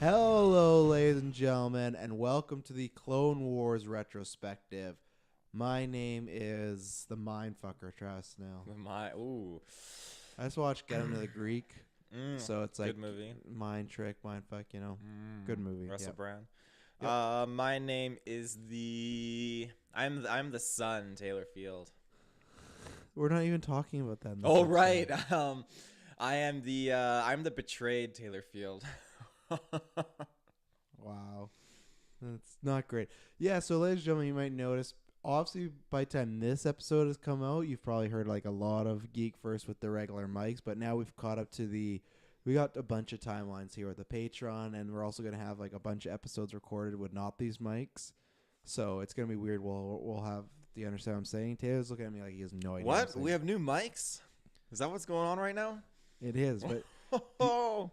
Hello, ladies and gentlemen, and welcome to the Clone Wars Retrospective. My name is the Mindfucker, Travis Snell. I just watched Get Him to the Greek, so it's like good movie. mind trick, mind fuck, good movie. Russell Yep. Brand. Yep. My name is I'm the son, Taylor Field. We're not even talking about that. In this Oh episode. right. I'm the betrayed Taylor Field. Wow, that's not great. Yeah, so ladies and gentlemen, you might notice. Obviously, by the time this episode has come out, you've probably heard like a lot of Geek First with the regular mics, but now we've caught up to we got a bunch of timelines here with the Patreon, and we're also going to have like a bunch of episodes recorded with not these mics. So it's going to be weird. We'll have, do you understand what I'm saying? Taylor's looking at me like he has no idea. What? We have new mics? Is that what's going on right now? It is, but Oh.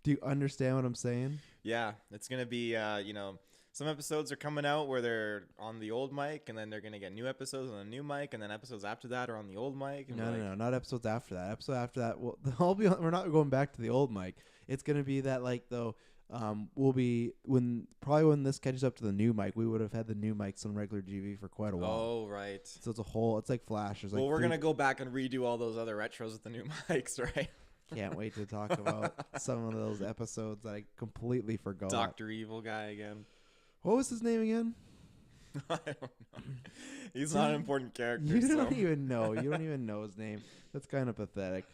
do you understand what I'm saying? Yeah, it's gonna be some episodes are coming out where they're on the old mic, and then they're gonna get new episodes on the new mic, and then episodes after that are on the old mic. And No, not episodes after that. Episode after that, we're not going back to the old mic. It's gonna be that we'll be when this catches up to the new mic, we would have had the new mics on regular GV for quite a while. Oh right. So it's like flashes. Well, we're gonna go back and redo all those other retros with the new mics, right? Can't wait to talk about some of those episodes that I completely forgot. Dr. Evil guy again. What was his name again? I don't know. He's not an important character. You don't even know. You don't even know his name. That's kind of pathetic.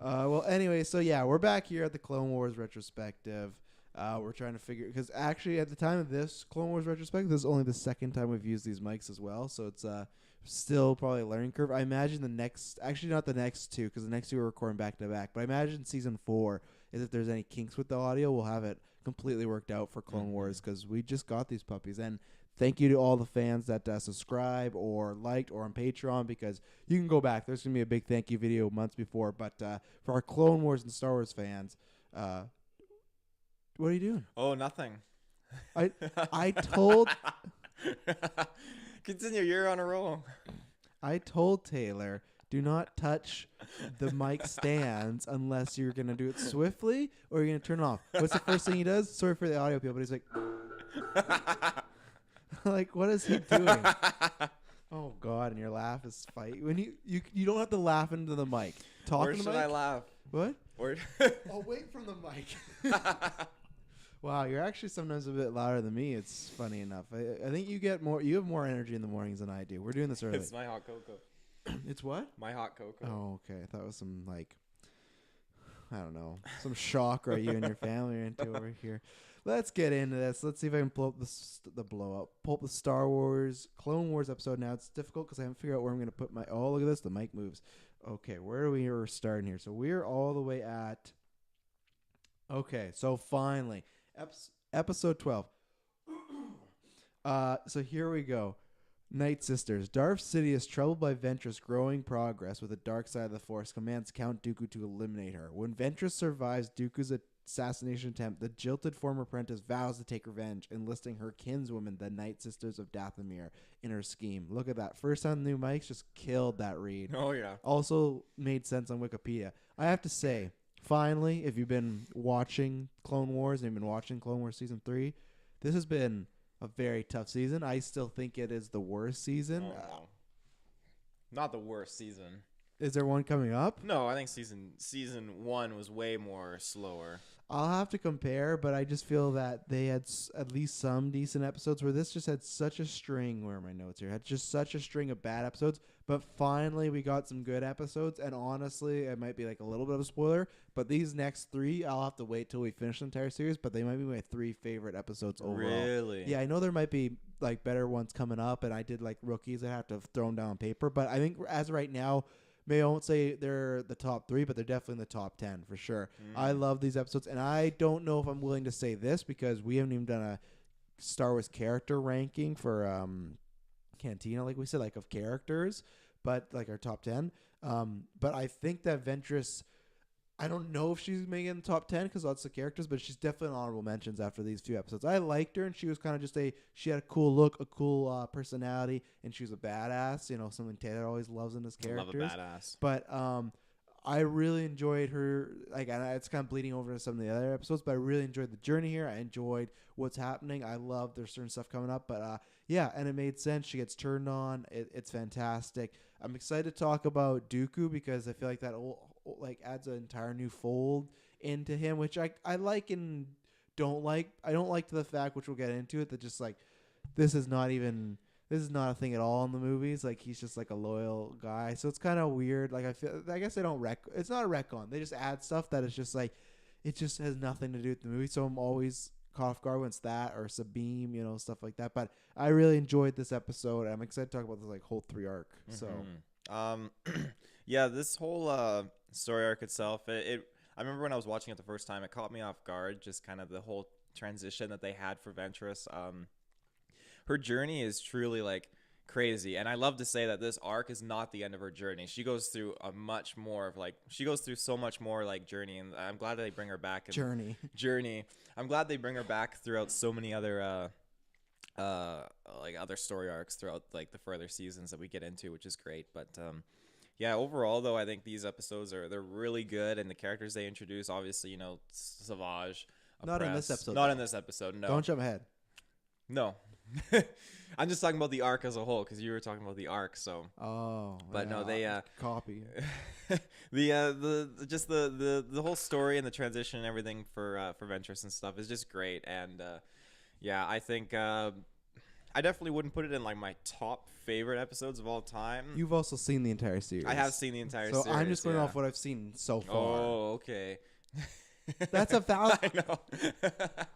Well, anyway, so yeah, we're back here at the Clone Wars Retrospective. We're trying to figure, because actually at the time of this Clone Wars Retrospective, this is only the second time we've used these mics as well, so it's still probably a learning curve. I imagine actually not the next two, because the next two are recording back to back, but I imagine season 4 is if there's any kinks with the audio, we'll have it completely worked out for Clone Wars, because we just got these puppies. And thank you to all the fans that subscribe or liked or on Patreon, because you can go back. There's going to be a big thank you video months before, but for our Clone Wars and Star Wars fans, what are you doing? Oh, nothing. I told Continue. You're on a roll. I told Taylor, do not touch the mic stands unless you're gonna do it swiftly or you're gonna turn it off. What's the first thing he does? Sorry for the audio people, but he's like, like, what is he doing? Oh God! And your laugh is fight when you don't have to laugh into the mic. Where should I laugh? What? Where? Away from the mic. Wow, you're actually sometimes a bit louder than me. It's funny enough. I think you have more energy in the mornings than I do. We're doing this early. It's my hot cocoa. It's what? My hot cocoa. Oh, okay. I thought it was some I don't know, some shock right you and your family are into over here. Let's get into this. Let's see if I can pull up pull up the Star Wars Clone Wars episode. Now it's difficult because I haven't figured out where I'm going to put my. Oh, look at this. The mic moves. Okay, where are we starting here? So we're all the way at. Okay, so finally. Episode 12. So here we go. Nightsisters. Darth Sidious, troubled by Ventress' growing progress with the dark side of the Force, commands Count Dooku to eliminate her. When Ventress survives Dooku's assassination attempt, the jilted former apprentice vows to take revenge, enlisting her kinswoman, the Nightsisters of Dathomir, in her scheme. Look at that. First time the new mics just killed that read. Oh, yeah. Also made sense on Wikipedia. I have to say, finally, if you've been watching Clone Wars and you've been watching Clone Wars Season 3, this has been a very tough season. I still think it is the worst season. Oh, no. Not the worst season. Is there one coming up? No, I think season 1 was way more slower. I'll have to compare, but I just feel that they had at least some decent episodes where this just had such a string. Where are my notes here? Had just such a string of bad episodes, but finally we got some good episodes. And honestly, it might be like a little bit of a spoiler, but these next 3, I'll have to wait till we finish the entire series. But they might be my 3 favorite episodes overall. Really? Yeah, I know there might be like better ones coming up, and I did like rookies. I have to throw them down on paper, but I think as of right now. Maybe I won't say they're the top 3, but they're definitely in the top 10 for sure. I love these episodes, and I don't know if I'm willing to say this because we haven't even done a Star Wars character ranking for Cantina, like we said, like of characters, but like our top 10. But I think that Ventress, I don't know if she's making the top 10 because lots of characters, but she's definitely an honorable mentions after these few episodes. I liked her, and she was kind of she had a cool look, a cool personality, and she was a badass. You know, something Taylor always loves in his characters. I love a badass. But I really enjoyed her. Like, and it's kind of bleeding over to some of the other episodes, but I really enjoyed the journey here. I enjoyed what's happening. I love there's certain stuff coming up, but yeah, and it made sense. She gets turned on. It's fantastic. I'm excited to talk about Dooku because I feel like that like adds an entire new fold into him, which I like and don't like. I don't like the fact, which we'll get into it, that just like this is not a thing at all in the movies. Like, he's just like a loyal guy. So it's kind of weird. Like, I guess they don't it's not a retcon. They just add stuff that is just like, it just has nothing to do with the movie. So I'm always caught off guard when it's that or Sabine, stuff like that. But I really enjoyed this episode. I'm excited to talk about this like whole 3 arc. So, yeah, this whole story arc itself, I remember when I was watching it the first time, it caught me off guard. Just kind of the whole transition that they had for Ventress. Her journey is truly like crazy, and I love to say that this arc is not the end of her journey. She goes through so much more like journey, and I'm glad that they bring her back. Journey. I'm glad they bring her back throughout so many other like other story arcs throughout like the further seasons that we get into, which is great. But yeah, overall though, I think these episodes they're really good, and the characters they introduce, obviously, Savage. Not in this episode. Not in this episode. No. Don't jump ahead. No. I'm just talking about the arc as a whole, because you were talking about the arc. So. Oh. But yeah, no, they copy. the whole story and the transition and everything for Ventress and stuff is just great, and yeah, I think I definitely wouldn't put it in like my top favorite episodes of all time. You've also seen the entire series. I have seen the entire so series. I'm just going off what I've seen so far. Oh, okay. That's a valid. I know.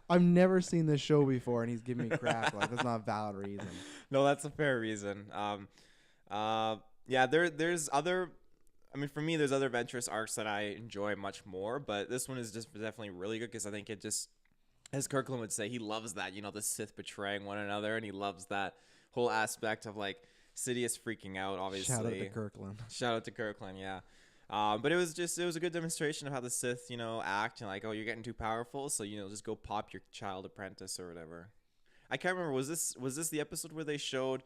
I've never seen this show before, and he's giving me crap. Like, that's not a valid reason. No, that's a fair reason. Yeah, there's other. I mean, for me, there's other Ventress arcs that I enjoy much more, but this one is just definitely really good because I think it just, as Kirkland would say, he loves that, the Sith betraying one another, and he loves that whole aspect of like Sidious freaking out. Obviously, shout out to Kirkland. Yeah. But it was a good demonstration of how the Sith, act, and like, oh, you're getting too powerful, so just go pop your child apprentice or whatever. I can't remember. Was this the episode where they showed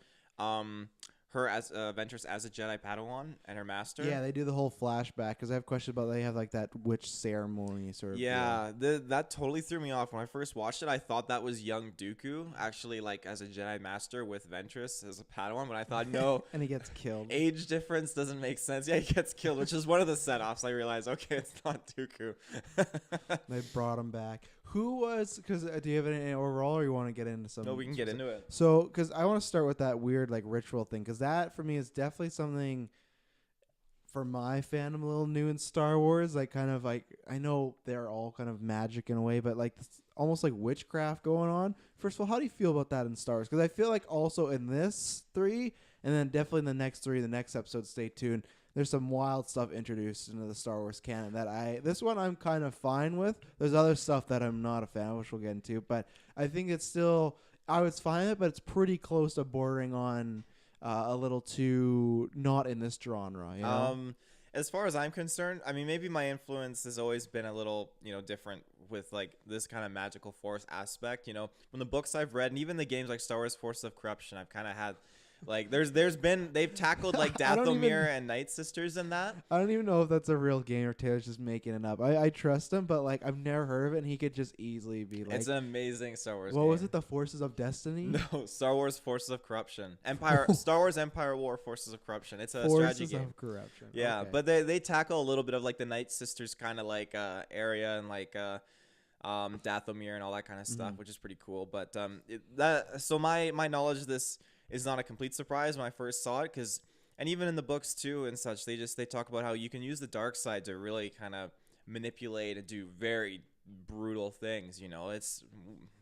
her as Ventress as a Jedi Padawan and her master? Yeah, they do the whole flashback because I have questions about they have like that witch ceremony sort of. Yeah, that totally threw me off when I first watched it. I thought that was young Dooku actually like as a Jedi Master with Ventress as a Padawan, but I thought no. And he gets killed. Age difference doesn't make sense. Yeah, he gets killed, which is one of the set-offs. I realized, okay, it's not Dooku. They brought him back. Who was, because do you have any overall, or you want to get into some? No, we can get into it. So, because I want to start with that weird like ritual thing, because that for me is definitely something for my fandom a little new in Star Wars. Like, kind of like, I know they're all kind of magic in a way, but like almost like witchcraft going on. First of all, how do you feel about that in Star Wars? Because I feel like also in this 3, and then definitely in the next 3, the next episode, stay tuned, there's some wild stuff introduced into the Star Wars canon that this one I'm kind of fine with. There's other stuff that I'm not a fan of, which we'll get into, but I think it's still, I was fine with it, but it's pretty close to bordering on a little too not in this genre. As far as I'm concerned, I mean, maybe my influence has always been a little, different with like this kind of magical force aspect. From the books I've read, and even the games like Star Wars Forces of Corruption, I've kind of had. Like they've tackled like Dathomir and Nightsisters in that. I don't even know if that's a real game or Taylor's just making it up. I trust him, but like I've never heard of it, and he could just easily be like. It's an amazing Star Wars. What game. was it? The Forces of Destiny? No, Star Wars Forces of Corruption. Star Wars Empire War Forces of Corruption. It's a strategy game. Forces of Corruption. Yeah, okay. But they tackle a little bit of like the Nightsisters kind of like area and like Dathomir and all that kind of stuff, which is pretty cool. But so my knowledge of this is not a complete surprise when I first saw it, and even in the books too and such, they talk about how you can use the dark side to really kind of manipulate and do very brutal things.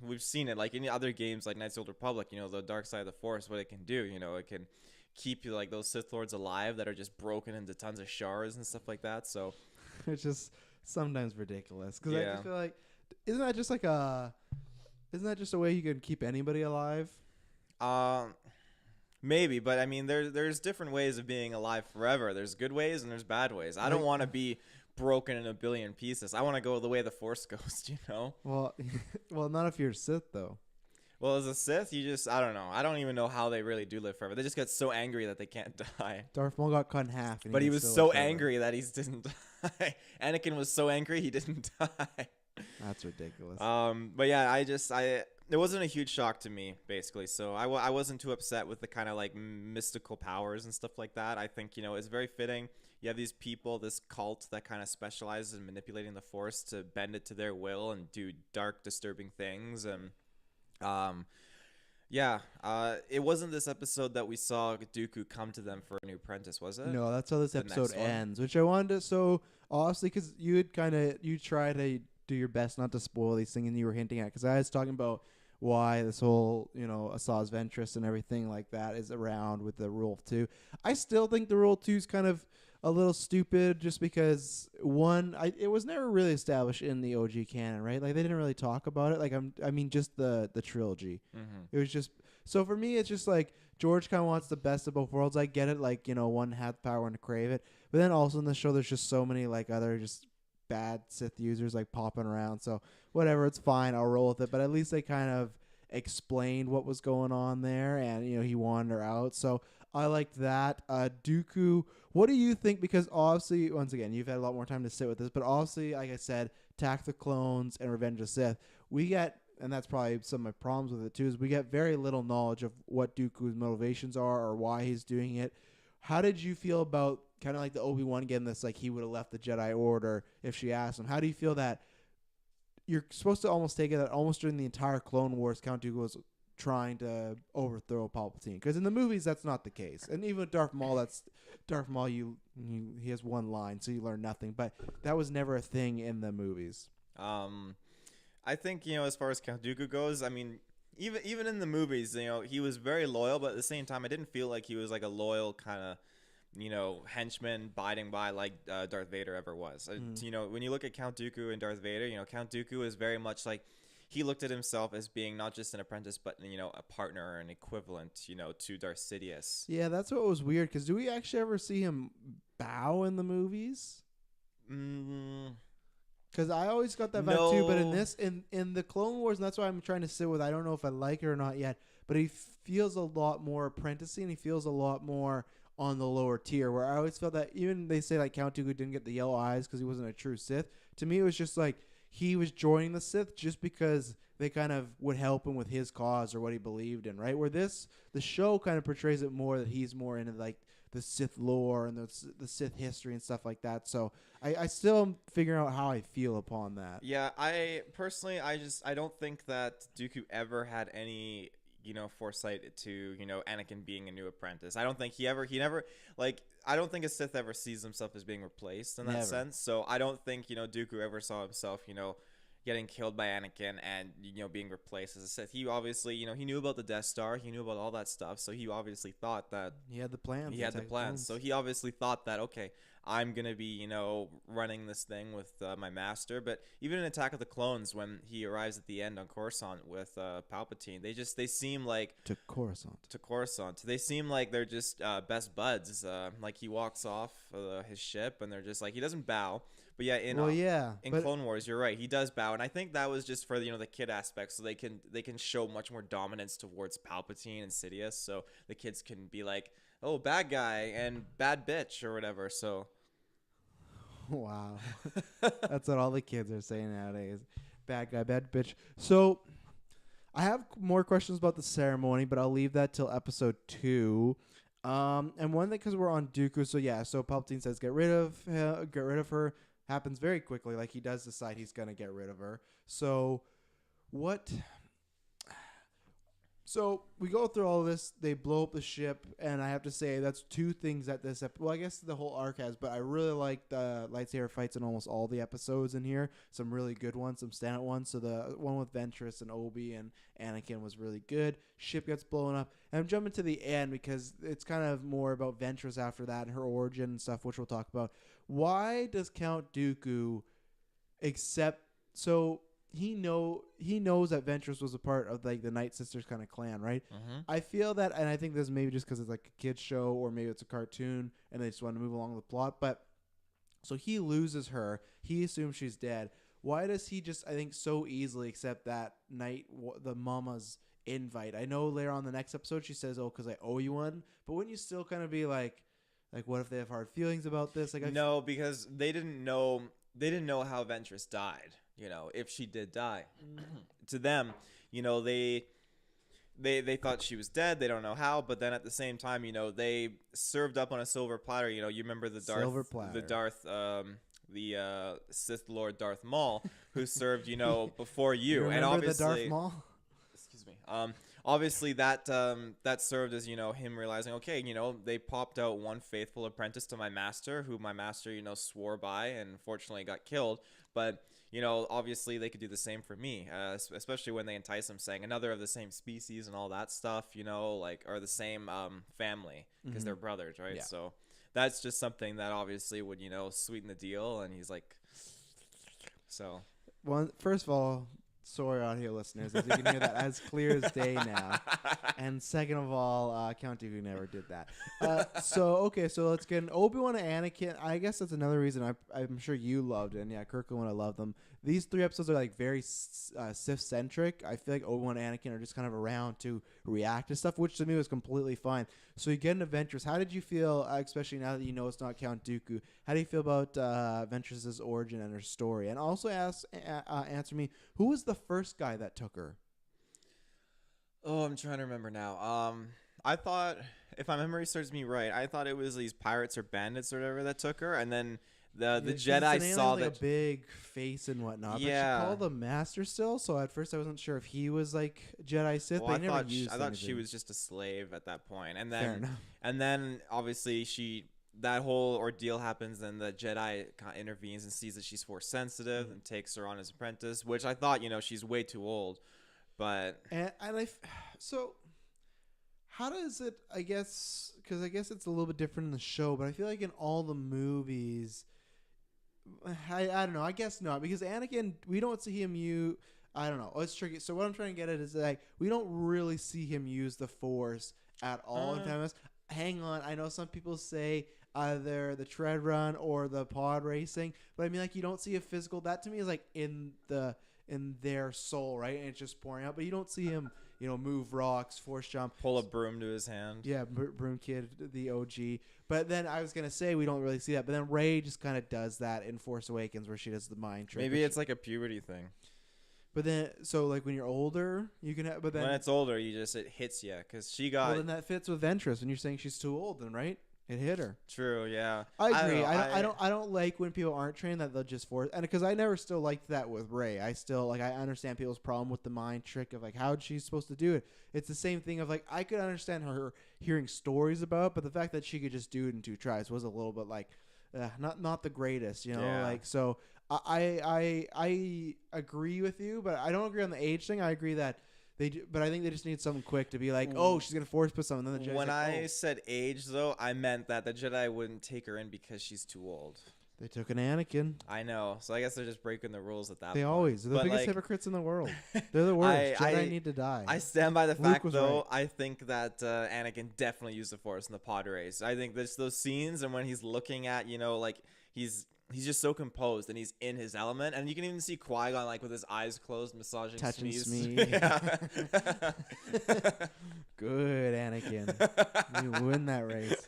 We've seen it like in other games like Knights of the Old Republic. The dark side of the Force, what it can do. It can keep you like those Sith Lords alive that are just broken into tons of shards and stuff like that. So it's just sometimes ridiculous because yeah. I just feel like isn't that just a way you can keep anybody alive? Maybe, but I mean, there's different ways of being alive forever. There's good ways and there's bad ways. I don't want to be broken in a billion pieces. I want to go the way the Force goes, Well, not if you're Sith, though. Well, as a Sith, I don't know. I don't even know how they really do live forever. They just get so angry that they can't die. Darth Maul got cut in half, and But he can was still live so forever. angry that he didn't die. Anakin was so angry he didn't die. That's ridiculous. But yeah, it wasn't a huge shock to me, basically. So I wasn't too upset with the kind of like mystical powers and stuff like that. I think, it's very fitting. You have these people, this cult that kind of specializes in manipulating the Force to bend it to their will and do dark, disturbing things. And yeah, it wasn't this episode that we saw Dooku come to them for a new apprentice, was it? No, that's how this The episode next one? ends, which I wanted to. So, honestly, because you try to do your best not to spoil these things, and you were hinting at, because I was talking about why this whole, Asajj Ventress and everything like that is around with the Rule 2. I still think the Rule 2 is kind of a little stupid just because, one, it was never really established in the OG canon, right? Like, they didn't really talk about it. Like, I mean, just the trilogy. Mm-hmm. It was just, so for me, it's just like, George kind of wants the best of both worlds. I get it, like, one had the power and to crave it. But then also in the show, there's just so many, like, other just bad Sith users, like, popping around. So, whatever, it's fine. I'll roll with it. But at least they kind of explained what was going on there, and, he wanted her out. So, I liked that. Dooku, what do you think? Because, obviously, once again, you've had a lot more time to sit with this. But, obviously, like I said, Attack the Clones and Revenge of the Sith, we get... And that's probably some of my problems with it too, is we get very little knowledge of what Dooku's motivations are or why he's doing it. How did you feel about kind of like the Obi-Wan getting this, like he would have left the Jedi Order if she asked him? How do you feel that you're supposed to almost take it that almost during the entire Clone Wars, Count Dooku was trying to overthrow Palpatine? Because in the movies, that's not the case. And even with Darth Maul, he has one line, so you learn nothing. But that was never a thing in the movies. I think, as far as Count Dooku goes, I mean, even in the movies, he was very loyal, but at the same time, I didn't feel like he was like a loyal kind of, henchman biding by like Darth Vader ever was. When you look at Count Dooku and Darth Vader, Count Dooku is very much like he looked at himself as being not just an apprentice, but, a partner or an equivalent, to Darth Sidious. Yeah, that's what was weird, because do we actually ever see him bow in the movies? Because I always got that vibe too, but in the Clone Wars, and that's why I'm trying to sit with, I don't know if I like it or not yet, but he feels a lot more apprenticey, and he feels a lot more on the lower tier, where I always felt that even they say like Count Dooku didn't get the yellow eyes because he wasn't a true Sith. To me, it was just like he was joining the Sith just because they kind of would help him with his cause or what he believed in, right? Where the show kind of portrays it more that he's more into like the Sith lore and the Sith history and stuff like that. So I still am figuring out how I feel upon that. Yeah, I personally, I don't think that Dooku ever had any, foresight to, Anakin being a new apprentice. I don't think he never, like, I don't think a Sith ever sees himself as being replaced in that sense. So I don't think, Dooku ever saw himself, getting killed by Anakin and, being replaced as a Sith. He obviously, he knew about the Death Star. He knew about all that stuff. So he obviously thought that he had the plans. He had the plans. So he obviously thought that, okay, I'm going to be, running this thing with my master. But even in Attack of the Clones, when he arrives at the end on Coruscant with Palpatine, they seem like... To Coruscant. They seem like they're just best buds. Like he walks off his ship and they're just like, he doesn't bow. But yeah, in Clone Wars, you're right. He does bow, and I think that was just for the kid aspect, so they can show much more dominance towards Palpatine and Sidious, so the kids can be like, oh, bad guy and bad bitch or whatever. So, wow, that's what all the kids are saying nowadays. Bad guy, bad bitch. So, I have more questions about the ceremony, but I'll leave that till episode 2. And one thing, because we're on Dooku, so Palpatine says get rid of her. Happens very quickly. Like, he does decide he's going to get rid of her. So, what... So, we go through all of this. They blow up the ship. And I have to say, that's two things that this... Well, I guess the whole arc has. But I really like the lightsaber fights in almost all the episodes in here. Some really good ones. Some standout ones. So, the one with Ventress and Obi and Anakin was really good. Ship gets blown up. And I'm jumping to the end because it's kind of more about Ventress after that and her origin and stuff, which we'll talk about. Why does Count Dooku accept... So he knows that Ventress was a part of like the Nightsisters kind of clan, right? Mm-hmm. I feel that, and I think this maybe just because it's like a kid's show or maybe it's a cartoon and they just want to move along with the plot. But so he loses her. He assumes she's dead. Why does he just, I think, so easily accept that the mama's invite? I know later on the next episode she says, "Oh, because I owe you one," but wouldn't you still kind of be like, what if they have hard feelings about this? Like, no, because they didn't know how Ventress died. You know, if she did die, to them, you know, they thought she was dead. They don't know how, but then at the same time, you know, they served up on a silver platter. You know, you remember the Sith Lord Darth Maul, who served, you know, before you, and obviously the Darth Maul. Excuse me. Obviously that served as, you know, him realizing, okay, you know, they popped out one faithful apprentice to my master, who my master, you know, swore by, and unfortunately got killed. But, you know, obviously they could do the same for me, especially when they entice him, saying another of the same species and all that stuff, you know, like, or the same family, because they're brothers, right? Yeah. So that's just something that obviously would, you know, sweeten the deal. And he's like, so. Well, first of all, sorry, audio listeners, as you can hear that as clear as day now. And second of all, Count Dooku never did that. So let's get an Obi-Wan and Anakin. I guess that's another reason I'm sure you loved it. And yeah, Kirk and I love them. These 3 episodes are like very Sith-centric. I feel like Obi-Wan and Anakin are just kind of around to react to stuff, which to me was completely fine. So you get into Ventress. How did you feel, especially now that you know it's not Count Dooku, how do you feel about Ventress's origin and her story? And also answer me, who was the first guy that took her? Oh, I'm trying to remember now. I thought, if my memory serves me right, I thought it was these pirates or bandits or whatever that took her, and then the Jedi saw like that a big face and whatnot. Yeah, but she called the Master still. So at first I wasn't sure if he was like Jedi Sith. Well, they I never used. I thought she was just a slave at that point, and Fair enough. then obviously that whole ordeal happens, and the Jedi intervenes and sees that she's Force sensitive and takes her on as apprentice. Which I thought, you know, she's way too old, but so. How does it, I guess, because I guess it's a little bit different in the show, but I feel like in all the movies, I don't know, I guess not, because Anakin, we don't see him I don't know, it's tricky. So what I'm trying to get at is like, we don't really see him use the Force at all in Phantom. Hang on, I know some people say either the tread run or the pod racing, but I mean, like, you don't see a physical, that to me is like in their soul, right? And it's just pouring out, but you don't see him, you know, move rocks, force jump, pull a broom to his hand. Yeah, broom kid, the OG. But then I was gonna say we don't really see that, but then Rey just kind of does that in Force Awakens, where she does the mind trick. Maybe it's like a puberty thing. But then, so like when you're older, you can. But then when it's older, it hits you, because she got. Well, then that fits with Ventress, and you're saying she's too old, then right? It hit her. True, yeah. I agree. I don't like when people aren't trained that they'll just force, and because I never still liked that with Rey. I still I understand people's problem with the mind trick of like how she's supposed to do it. It's the same thing of like I could understand her hearing stories about, but the fact that she could just do it in 2 tries was a little bit like not the greatest, you know. Yeah. Like so, I agree with you, but I don't agree on the age thing. I agree that. But I think they just need something quick to be like, oh, she's gonna force put something. Then the Jedi's when like, I said age, though, I meant that the Jedi wouldn't take her in because she's too old. They took an Anakin. I know, so I guess they're just breaking the rules at that point. They're the biggest hypocrites in the world. They're the worst. Jedi need to die. I stand by the fact, though. Right. I think that Anakin definitely used the Force in the pod race. I think there's those scenes, and when he's looking at, you know, like he's just so composed and he's in his element, and you can even see Qui-Gon like with his eyes closed, massaging touching Smee. Yeah. Good, Anakin. You win that race.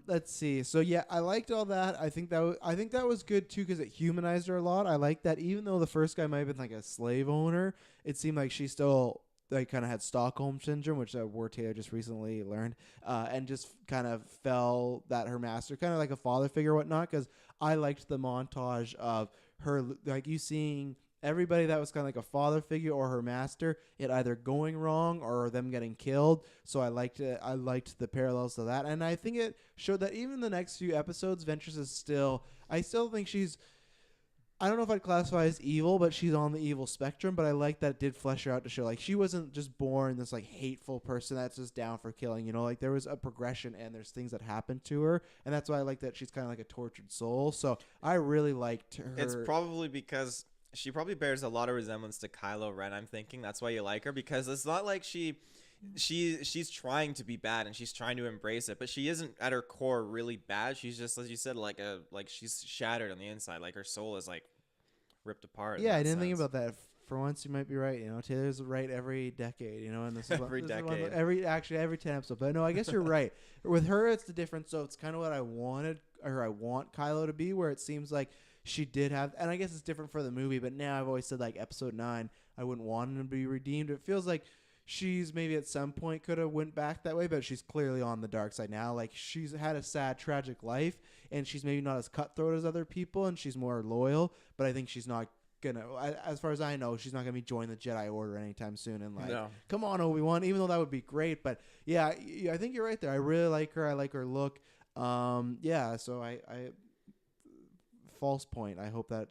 Let's see. So yeah, I liked all that. I think that was good too because it humanized her a lot. I like that even though the first guy might have been like a slave owner, it seemed like she still like kind of had Stockholm syndrome, which word Taylor just recently learned, and just kind of fell that her master, kind of like a father figure or whatnot, because I liked the montage of her, like you seeing everybody that was kind of like a father figure or her master, it either going wrong or them getting killed. So I liked it. I liked the parallels to that, and I think it showed that even the next few episodes, Ventress is still. I still think she's. I don't know if I'd classify as evil, but she's on the evil spectrum. But I like that it did flesh her out to show like she wasn't just born this like hateful person that's just down for killing. You know, like there was a progression and there's things that happened to her, and that's why I like that she's kind of like a tortured soul. So I really liked her. It's probably because she probably bears a lot of resemblance to Kylo Ren. I'm thinking that's why you like her, because it's not like she's trying to be bad and she's trying to embrace it, but she isn't at her core really bad. She's just, as you said, like she's shattered on the inside, like her soul is like ripped apart. Yeah, I didn't think about that for once you might be right. Taylor's right every decade. And this is Every this is decade. every 10 episodes. But no, I guess you're right. With her, it's the difference. So it's kind of what I wanted, or I want Kylo to be, where it seems like she did have, and I guess it's different for the movie. But now I've always said like episode 9, I wouldn't want him to be redeemed. It feels like she's maybe at some point could have went back that way, but she's clearly on the dark side now. Like she's had a sad, tragic life, and she's maybe not as cutthroat as other people, and she's more loyal. But I think she's not gonna, as far as I know, she's not gonna be joining the Jedi Order anytime soon. And like, come on, Obi-Wan, even though that would be great. But yeah, I think you're right there. I really like her. I like her look. Yeah. So I false point. I hope that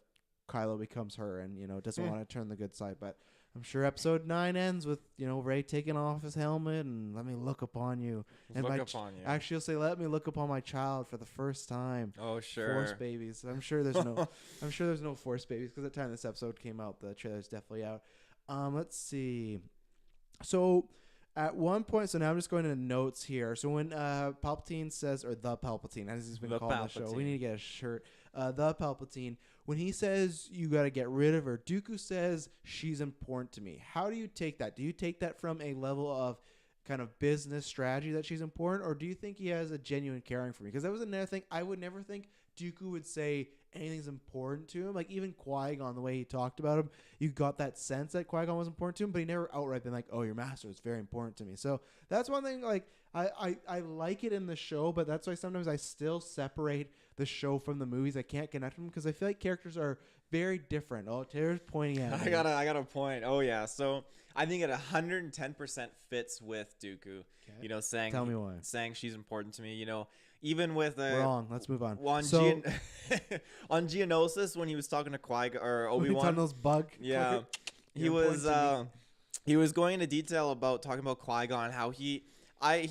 Kylo becomes her, and doesn't want to turn the good side, but. I'm sure episode 9 ends with, Rey taking off his helmet and let me look upon you. Actually, he'll say, let me look upon my child for the first time. Oh, sure. Force babies. I'm sure there's no Force babies, because at the time this episode came out, the trailer's definitely out. Let's see. So at one point, so now I'm just going to notes here. So when Palpatine says, or the Palpatine, as he's been called on the show, we need to get a shirt. The Palpatine, when he says you got to get rid of her, Dooku says she's important to me. How do you take that? Do you take that from a level of kind of business strategy that she's important, or do you think he has a genuine caring for me? Because that was another thing. I would never think Dooku would say anything's important to him. Like even Qui-Gon, the way he talked about him, you got that sense that Qui-Gon was important to him, but he never outright been like, oh, your master is very important to me. So that's one thing, like I like it in the show, but that's why sometimes I still separate the show from the movies. I can't connect them because I feel like characters are very different. Oh, Taylor's pointing at me. I got a point. Oh yeah. So I think it 110% fits with Dooku. Okay. Saying, tell me why. Saying she's important to me. Even with wrong. Let's move on. On Geonosis, when he was talking to Qui-Gon or Obi-Wan, those bug. Yeah, he was going into detail about talking about Qui-Gon, how he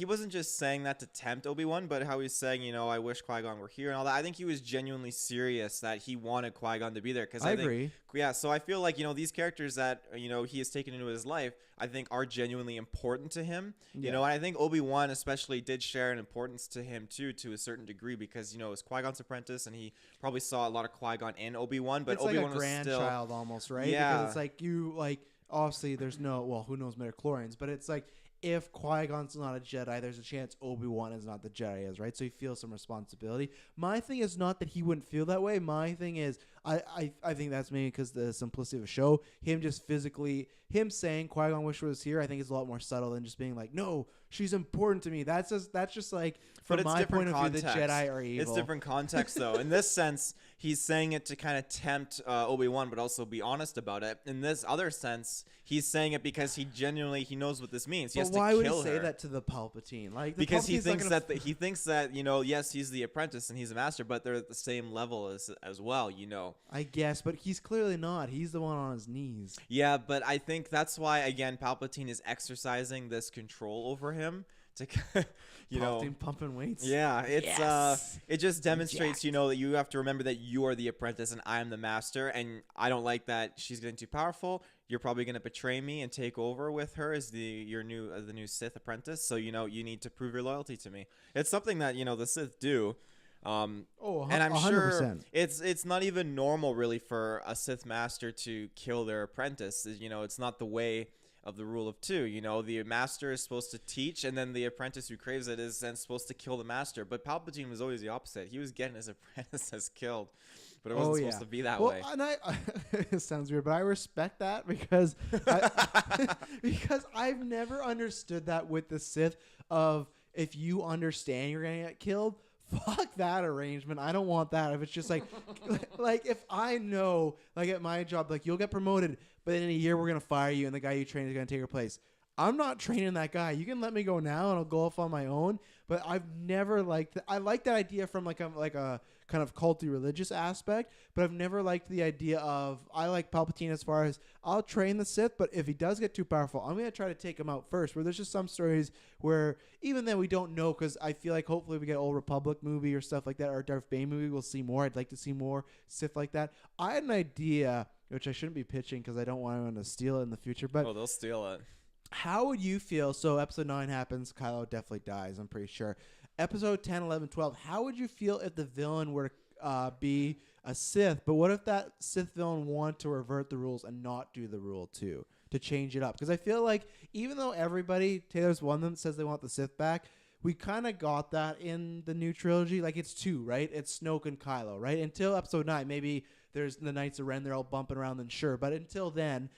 wasn't just saying that to tempt Obi-Wan, but how he's saying, I wish Qui-Gon were here and all that. I think he was genuinely serious that he wanted Qui-Gon to be there. Because I agree. Yeah, so I feel like, these characters that, he has taken into his life, I think are genuinely important to him. Yeah. And I think Obi-Wan especially did share an importance to him, too, to a certain degree. Because, it was Qui-Gon's apprentice, and he probably saw a lot of Qui-Gon in Obi-Wan. But it's Obi-Wan like a grandchild almost, right? Yeah. Because it's like, obviously there's who knows midichlorians, but it's like, if Qui-Gon's not a Jedi, there's a chance Obi-Wan is not the Jedi is, right? So he feels some responsibility. My thing is not that he wouldn't feel that way. My thing is, I think that's maybe because the simplicity of the show. Him saying Qui-Gon wish was here, I think is a lot more subtle than just being like, no, she's important to me. That's just like, from my point of view, the Jedi are evil. It's different context, though. In this sense, he's saying it to kind of tempt Obi-Wan, but also be honest about it. In this other sense, he's saying it because he knows what this means. He has to kill her. Why would he say that to the Palpatine? Because he thinks that yes, he's the apprentice and he's a master, but they're at the same level as well. I guess, but he's clearly not. He's the one on his knees. Yeah, but I think that's why, again, Palpatine is exercising this control over him to, Palpatine pumping weights. Yeah, it just demonstrates, that you have to remember that you are the apprentice and I am the master, and I don't like that she's getting too powerful. You're probably going to betray me and take over with her as the new Sith apprentice. So you need to prove your loyalty to me. It's something that the Sith do. And I'm 100%. Sure it's not even normal really for a Sith master to kill their apprentice. It's not the way of the rule of two. The master is supposed to teach, and then the apprentice who craves it is then supposed to kill the master. But Palpatine was always the opposite. He was getting his apprentices killed, but it wasn't supposed to be that way. And it sounds weird, but I respect that because because I've never understood that with the Sith of, if you understand you're gonna get killed, fuck that arrangement. I don't want that. If it's just like if I know, like at my job, like you'll get promoted, but in a year we're going to fire you and the guy you train is going to take your place. I'm not training that guy. You can let me go now and I'll go off on my own. But I've never liked that. I like that idea from like a kind of culty religious aspect, but I've never liked the idea of, I like Palpatine as far as I'll train the Sith, but if he does get too powerful, I'm going to try to take him out first. Where there's just some stories where even then we don't know, because I feel like hopefully we get Old Republic movie or stuff like that, or Darth Bane movie, we'll see more. I'd like to see more Sith like that. I had an idea, which I shouldn't be pitching because I don't want anyone to steal it in the future, but they'll steal it. How would you feel? So episode 9 happens. Kylo definitely dies, I'm pretty sure. Episode 10, 11, 12. How would you feel if the villain were be a Sith, but what if that Sith villain wanted to revert the rules and not do the rule too, to change it up? Because I feel like even though everybody, Taylor's one of them, says they want the Sith back, we kind of got that in the new trilogy. Like, it's 2, right? It's Snoke and Kylo, right? Until episode 9, maybe there's the Knights of Ren, they're all bumping around, then sure. But until then,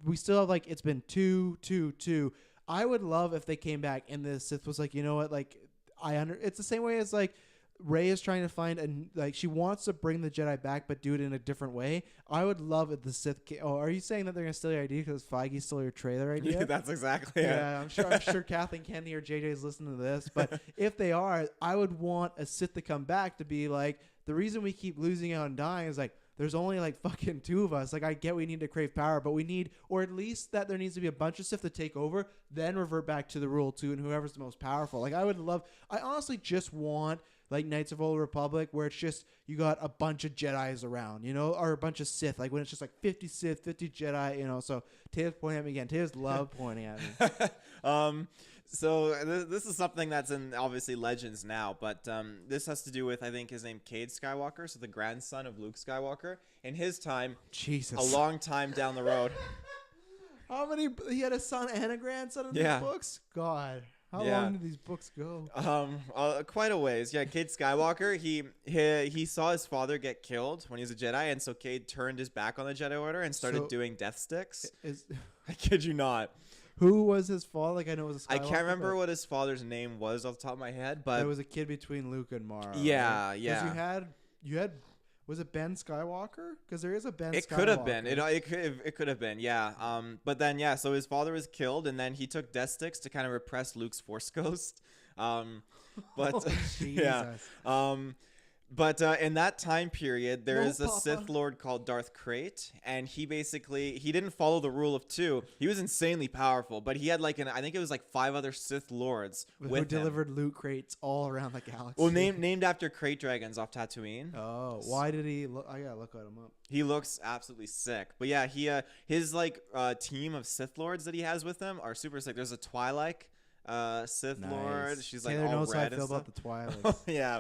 we still have, like, it's been 2, 2, 2. I would love if they came back and the Sith was like, you know what, like, it's the same way as, like, Rey is trying to find she wants to bring the Jedi back, but do it in a different way. I would love if the Sith. Are you saying that they're gonna steal your idea because Feige stole your trailer idea? That's exactly it. Yeah, I'm sure Kathleen Kennedy or JJ is listening to this. But if they are, I would want a Sith to come back to be like, the reason we keep losing out and dying is like, there's only like fucking 2 of us. Like, I get we need to crave power, but we need, or at least that there needs to be a bunch of Sith to take over, then revert back to the rule 2 and whoever's the most powerful. Like, I honestly just want, like, Knights of Old Republic, where it's just you got a bunch of Jedis around, you know, or a bunch of Sith, like when it's just like 50 Sith, 50 Jedi, you know. So Taylor's pointing at me again. Taylor's love pointing at me. So this is something that's in obviously Legends now, but this has to do with, I think his name Cade Skywalker, so the grandson of Luke Skywalker. In his time, Jesus, a long time down the road. How many? He had a son and a grandson in these books. God. How long did these books go? Quite a ways. Yeah, Cade Skywalker, he saw his father get killed when he was a Jedi, and so Cade turned his back on the Jedi Order and started doing death sticks. I kid you not. Who was his father? Like, I know it was a Skywalker. I can't remember what his father's name was off the top of my head, but there was a kid between Luke and Mara. Yeah, right? yeah. You had. Was it Ben Skywalker? Because there is a Ben Skywalker. It could have been. It could have been, yeah. But then, yeah, so his father was killed, and then he took death sticks to kind of repress Luke's Force Ghost. But, yeah. But in that time period, there is a Sith Lord called Darth Krayt, and he didn't follow the rule of 2. He was insanely powerful, but he had I think it was like 5 other Sith Lords with him. Who delivered loot crates all around the galaxy. Well, named after Krayt dragons off Tatooine. Oh, why did he look? I gotta look him up. He looks absolutely sick. But yeah, his team of Sith Lords that he has with him are super sick. There's a Twilight Sith Lord. She's like Taylor all knows red how I and feel stuff. about the Twilight. Yeah.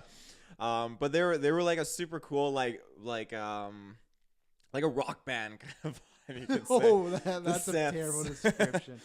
But they were like a super cool like a rock band kind of vibe, you could say. Oh, that's a terrible description.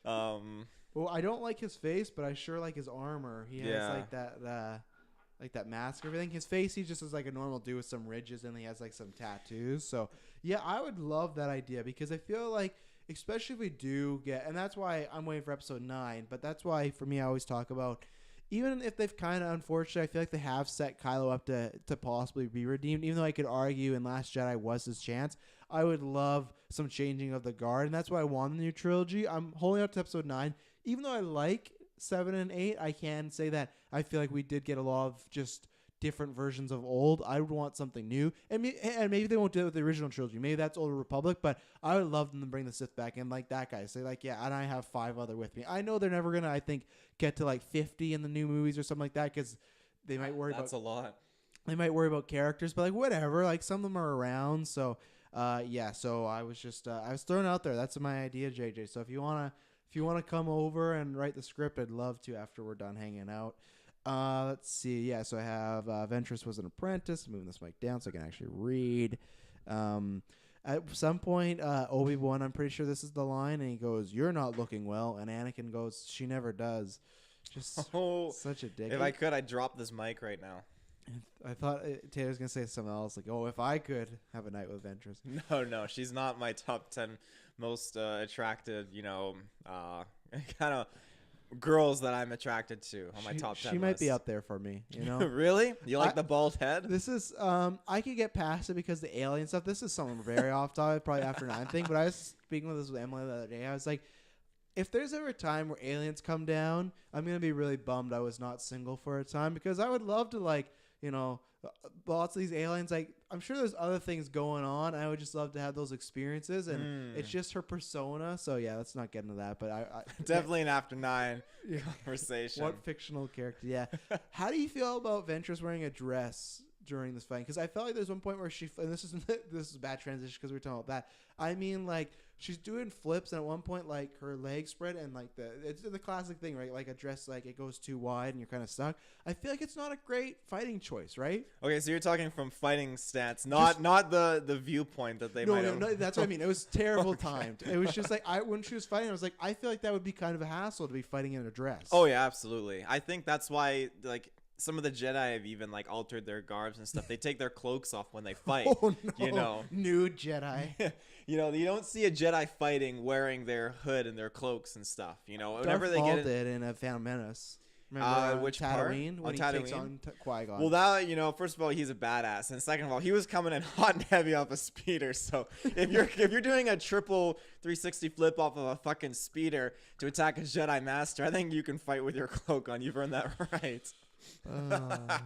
Well, I don't like his face, but I sure like his armor. He has like that mask and everything. His face, he just is like a normal dude with some ridges, and he has like some tattoos. So yeah, I would love that idea, because I feel like, especially if we do get, and that's why I'm waiting for episode 9. But that's why for me, I always talk about, even if they've kind of, unfortunately, I feel like they have set Kylo up to possibly be redeemed. Even though I could argue in Last Jedi was his chance, I would love some changing of the guard, and that's why I want the new trilogy. I'm holding out to episode 9. Even though I like 7 and 8, I can say that I feel like we did get a lot of just different versions of old. I would want something new, and maybe they won't do it with the original trilogy. Maybe that's Old Republic, but I would love them to bring the Sith back and like that guy say like, yeah, and I have 5 other with me. I know they're never gonna, I think, get to like 50 in the new movies or something like that, because they might worry that's a lot. They might worry about characters, but like whatever. Like some of them are around, so yeah. So I was just I was throwing out there. That's my idea, JJ. So if you wanna come over and write the script, I'd love to after we're done hanging out. Let's see. Yeah, so I have Ventress was an apprentice. Moving this mic down so I can actually read. At some point, Obi-Wan, I'm pretty sure this is the line, and he goes, "You're not looking well," and Anakin goes, "She never does." Just such a dick. If I could, I'd drop this mic right now. I thought Taylor's gonna say something else, like, "Oh, if I could have a night with Ventress." No, she's not my top 10 most attracted, kind of girls that I'm attracted to on my top 10 She might be up there for me, you know. Really? You like the bald head? This is I could get past it because the alien stuff. This is something very off topic, probably after 9 thing. But I was speaking with this with Emily the other day. I was like, if there's ever a time where aliens come down, I'm gonna be really bummed I was not single for a time, because I would love to, like, lots of these aliens, like, I'm sure there's other things going on. I would just love to have those experiences, and it's just her persona. So yeah, let's not get into that. But I definitely an after 9 conversation. What fictional character? Yeah. How do you feel about Ventress wearing a dress during this fight? Because I felt like there's one point where this is a bad transition because we were talking about that. I mean, like, she's doing flips, and at one point, like, her legs spread, and like it's the classic thing, right? Like a dress, like it goes too wide, and you're kind of stuck. I feel like it's not a great fighting choice, right? Okay, so you're talking from fighting stance, not the viewpoint that they might have. No, that's what I mean. It was terrible timed. It was just like when she was fighting, I was like, I feel like that would be kind of a hassle to be fighting in a dress. Oh yeah, absolutely. I think that's why like some of the Jedi have even like altered their garbs and stuff. They take their cloaks off when they fight. Oh, no. You know, nude Jedi. you know, you don't see a Jedi fighting wearing their hood and their cloaks and stuff. You know, whenever Darth they Maul get did in Phantom Menace. Remember which Tatooine part? when he takes on Qui-Gon. Well, that, you know, first of all, he's a badass, and second of all, he was coming in hot and heavy off a speeder. So if you're doing a triple 360 flip off of a fucking speeder to attack a Jedi Master, I think you can fight with your cloak on. You've earned that right. Let's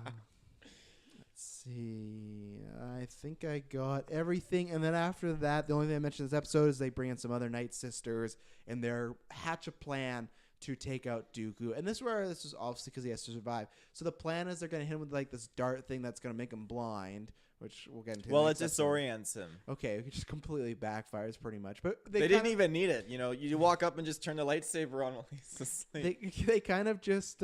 see. I think I got everything. And then after that, the only thing I mentioned in this episode is they bring in some other Nightsisters and they hatch a plan to take out Dooku. And this is obviously because he has to survive. So the plan is they're going to hit him with like this dart thing that's going to make him blind, which we'll get into. Well, it disorients him. Okay, it just completely backfires pretty much. But they didn't even need it. You know, you walk up and just turn the lightsaber on while he's asleep. They kind of just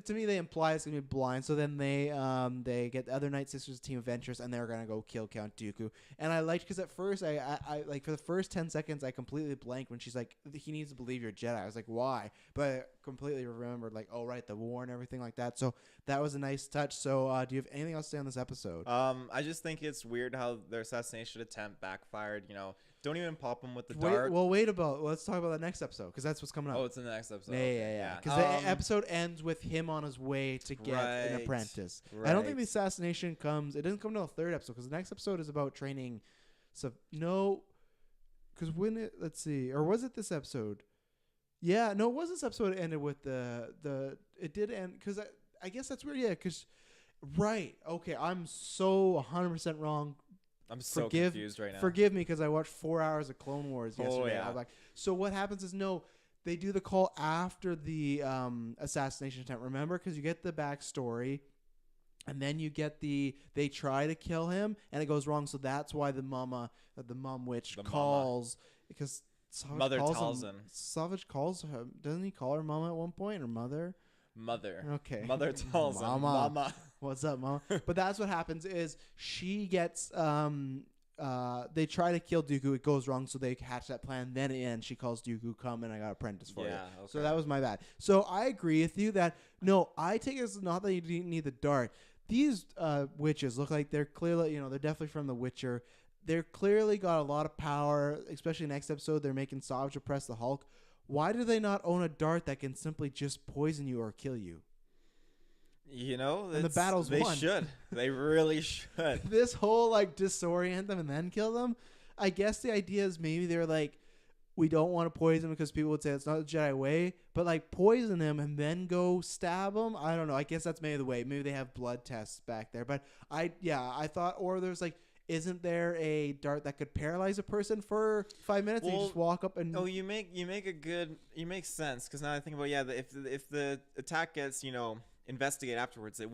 to me, they imply it's gonna be blind. So then they get the other Nightsisters team of Ventress, and they're gonna go kill Count Dooku. And I liked because at first I like for the first 10 seconds I completely blanked when she's like, he needs to believe you're Jedi. I was like, why? But I completely remembered like, oh right, the war and everything like that. So that was a nice touch. So do you have anything else to say on this episode? I just think it's weird how their assassination attempt backfired. You know, don't even pop them with the dart. Let's talk about the next episode because that's what's coming up. Oh, it's in the next episode. Yeah. Because the episode ends with him on his way to get an apprentice. Right. I don't think the assassination comes. It doesn't come until the third episode because the next episode is about training. So no, because let's see, or was it this episode? Yeah, no, it was this episode. It ended with it did end because I guess that's weird. Yeah, because right. Okay, I'm so 100% wrong. I'm so confused right now. Forgive me because I watched 4 hours of Clone Wars yesterday. Oh, yeah. I'm like, so what happens is they do the call after the assassination attempt. Remember, because you get the backstory, and then you get they try to kill him, and it goes wrong. So that's why the mom witch calls because Savage Mother tells him. Savage calls her. Doesn't he call her mama at one point or mother? Mother. Okay. Mother tells him. Mama. What's up, Mama? But that's what happens is she gets they try to kill Dooku. It goes wrong, so they hatch that plan. Then in she calls Dooku, come and I got an apprentice for you. Okay. So that was my bad. So I agree with you that I take it as not that you didn't need the dart. These witches look like they're clearly, they're definitely from The Witcher. They're clearly got a lot of power, especially next episode. They're making Savage oppress the Hulk. Why do they not own a dart that can simply just poison you or kill you? And the battle's won. They should. They really should. This whole disorient them and then kill them. I guess the idea is maybe they're like, we don't want to poison him because people would say it's not the Jedi way, but poison him and then go stab him. I don't know. I guess that's maybe the way. Maybe they have blood tests back there. But I thought, or there's isn't there a dart that could paralyze a person for 5 minutes? And you just walk up and you make sense because now I think about if the attack gets investigate afterwards, you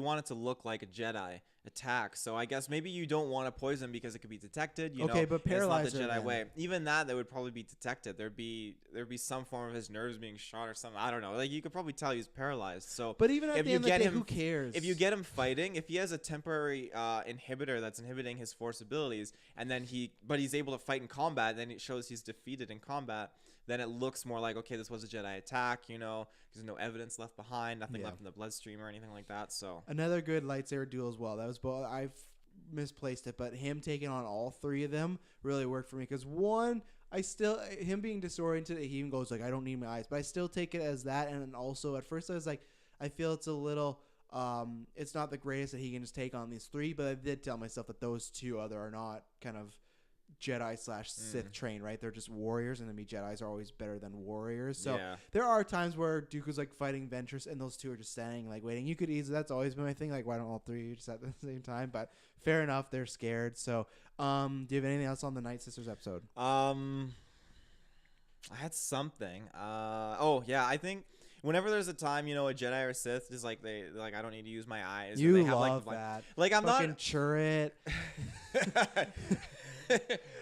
want it to look like a Jedi attack. So I guess maybe you don't want to poison because it could be detected. But paralyze it's not the Jedi then. way. Even that would probably be detected. There'd be some form of his nerves being shot or something. I don't know. You could probably tell he's paralyzed. So, but even at the end of the day, who cares? If you get him fighting, if he has a temporary inhibitor that's inhibiting his force abilities, and then he's able to fight in combat, and then it shows he's defeated in combat. Then it looks more like, okay, this was a Jedi attack, because there's no evidence left behind, nothing left in the bloodstream or anything like that. So another good lightsaber duel as well. That was both. I've misplaced it, but him taking on all three of them really worked for me because him being disoriented, he even goes I don't need my eyes, but I still take it as that. And also at first I was like, I feel it's a little, it's not the greatest that he can just take on these three, but I did tell myself that those two other are not kind of Jedi/Sith trained, right? They're just warriors, and Jedis are always better than warriors. So there are times where Dooku's fighting Ventress, and those two are just standing waiting. You could easily, that's always been my thing. Why don't all three just at the same time? But fair enough, they're scared. So, do you have anything else on the Nightsisters episode? I had something. I think whenever there's a time, a Jedi or Sith is they're like, I don't need to use my eyes. You they have, love that. I'm fucking not churret.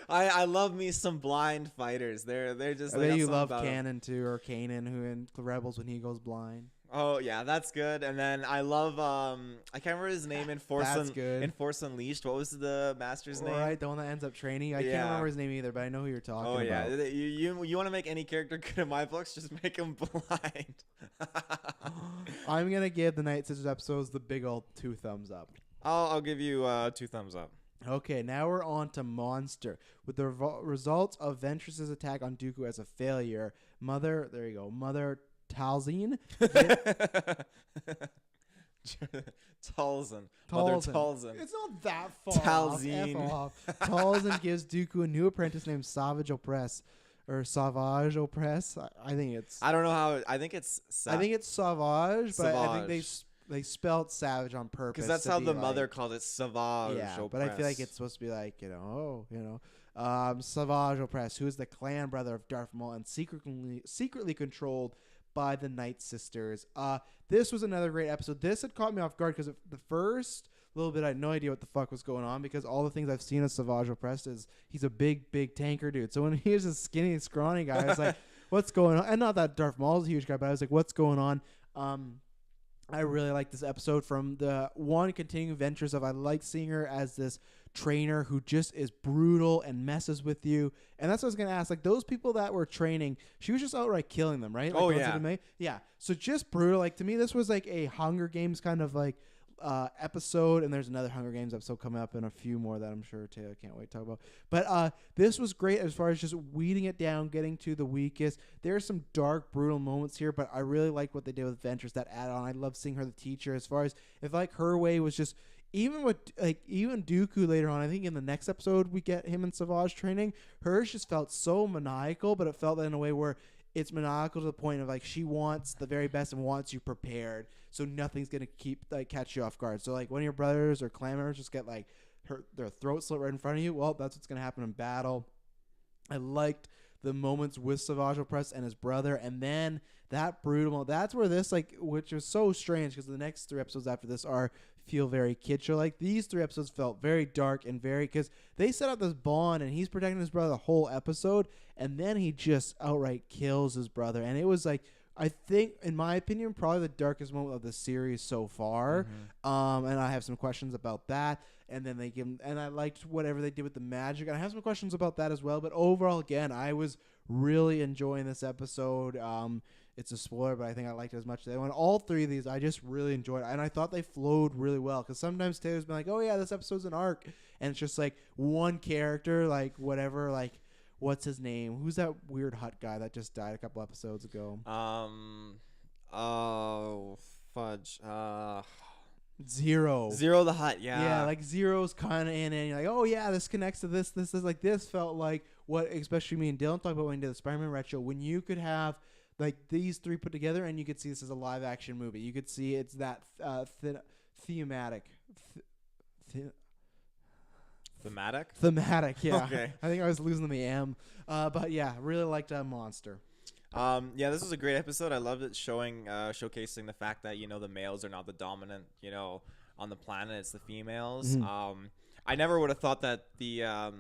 I love me some blind fighters. They're just. I like, bet got you something love about 'em. Canon too, or Kanan, who in Rebels when he goes blind. Oh yeah, that's good. And then I love I can't remember his name in Force That's good. in Force Unleashed. What was the master's name? Right, the one that ends up training. I can't Yeah. remember his name either, but I know who you're talking Oh yeah, about. you want to make any character good in my books? Just make him blind. I'm gonna give the Nightsisters episodes the big old 2 thumbs up. I'll give you 2 thumbs up. Okay, now we're on to Monster. With the results of Ventress's attack on Dooku as a failure, Mother Talzin. Talzin. Mother Talzin. It's not that far Talzin. off. Talzin gives Dooku a new apprentice named Savage Opress. Or Savage Opress. I think it's... I don't know how... I think it's... I think it's Savage, but I think Savage. they spelled Savage on purpose. Because that's to how be the like, mother called it, Savage. Yeah, Opress. but I feel like it's supposed to be like, Savage Opress, who is the clan brother of Darth Maul and secretly controlled by the Nightsisters. This was another great episode. This had caught me off guard because the first little bit I had no idea what the fuck was going on, because all the things I've seen of Savage Opress is he's a big tanker dude. So when he was a skinny, scrawny guy, I was like, what's going on? And not that Darth Maul's a huge guy, but I was like, what's going on? I really like this episode from the one continuing adventures of I like seeing her as this trainer who just is brutal and messes with you. And that's what I was going to ask. Like, those people that were training, she was just outright killing them, right? Like, Oh, going yeah. to the yeah. So just brutal. Like, to me, this was like a Hunger Games kind of like episode. And there's another Hunger Games episode coming up and a few more that I'm sure Taylor can't wait to talk about. But this was great as far as just weeding it down, getting to the weakest. There are some dark, brutal moments here, but I really like what they did with Ventress, that add-on. I love seeing her the teacher, as far as if like her way was just... Even Dooku later on, I think in the next episode we get him in Savage training, hers just felt so maniacal, but it felt in a way where it's maniacal to the point of like she wants the very best and wants you prepared, so nothing's gonna catch you off guard. So like one of your brothers or clan members just get like their throat slit right in front of you, well, that's what's gonna happen in battle. I liked the moments with Savage Opress and his brother, and then that brutal. That's where this which was so strange because the next 3 episodes after this feel very kid-show. Like, these 3 episodes felt very dark and very... Because they set up this bond, and he's protecting his brother the whole episode, and then he just outright kills his brother. And it was like... I think, in my opinion, probably the darkest moment of the series so far. Mm-hmm. And I have some questions about that. And then they give him... And I liked whatever they did with the magic. And I have some questions about that as well. But overall, again, I was really enjoying this episode. It's a spoiler, but I think I liked it as much as they went. All 3 of these, I just really enjoyed it. And I thought they flowed really well. Because sometimes Taylor's been like, oh, yeah, this episode's an arc. And it's just like one character, like whatever, like, what's his name? Who's that weird hut guy that just died a couple episodes ago? Oh, fudge. Zero the Hutt, yeah. Yeah, like Zero's kind of in it. And you're like, oh, yeah, this connects to this. This is like, this felt like what, especially me and Dylan talked about when we did the Spider-Man Retro, when you could have like these 3 put together and you could see this as a live action movie. You could see it's that thematic. Thematic, yeah. Okay. I think I was losing the M. But yeah, really liked Monster. Yeah, this was a great episode. I loved it showcasing the fact that, the males are not the dominant, on the planet. It's the females. Mm-hmm. I never would have thought that I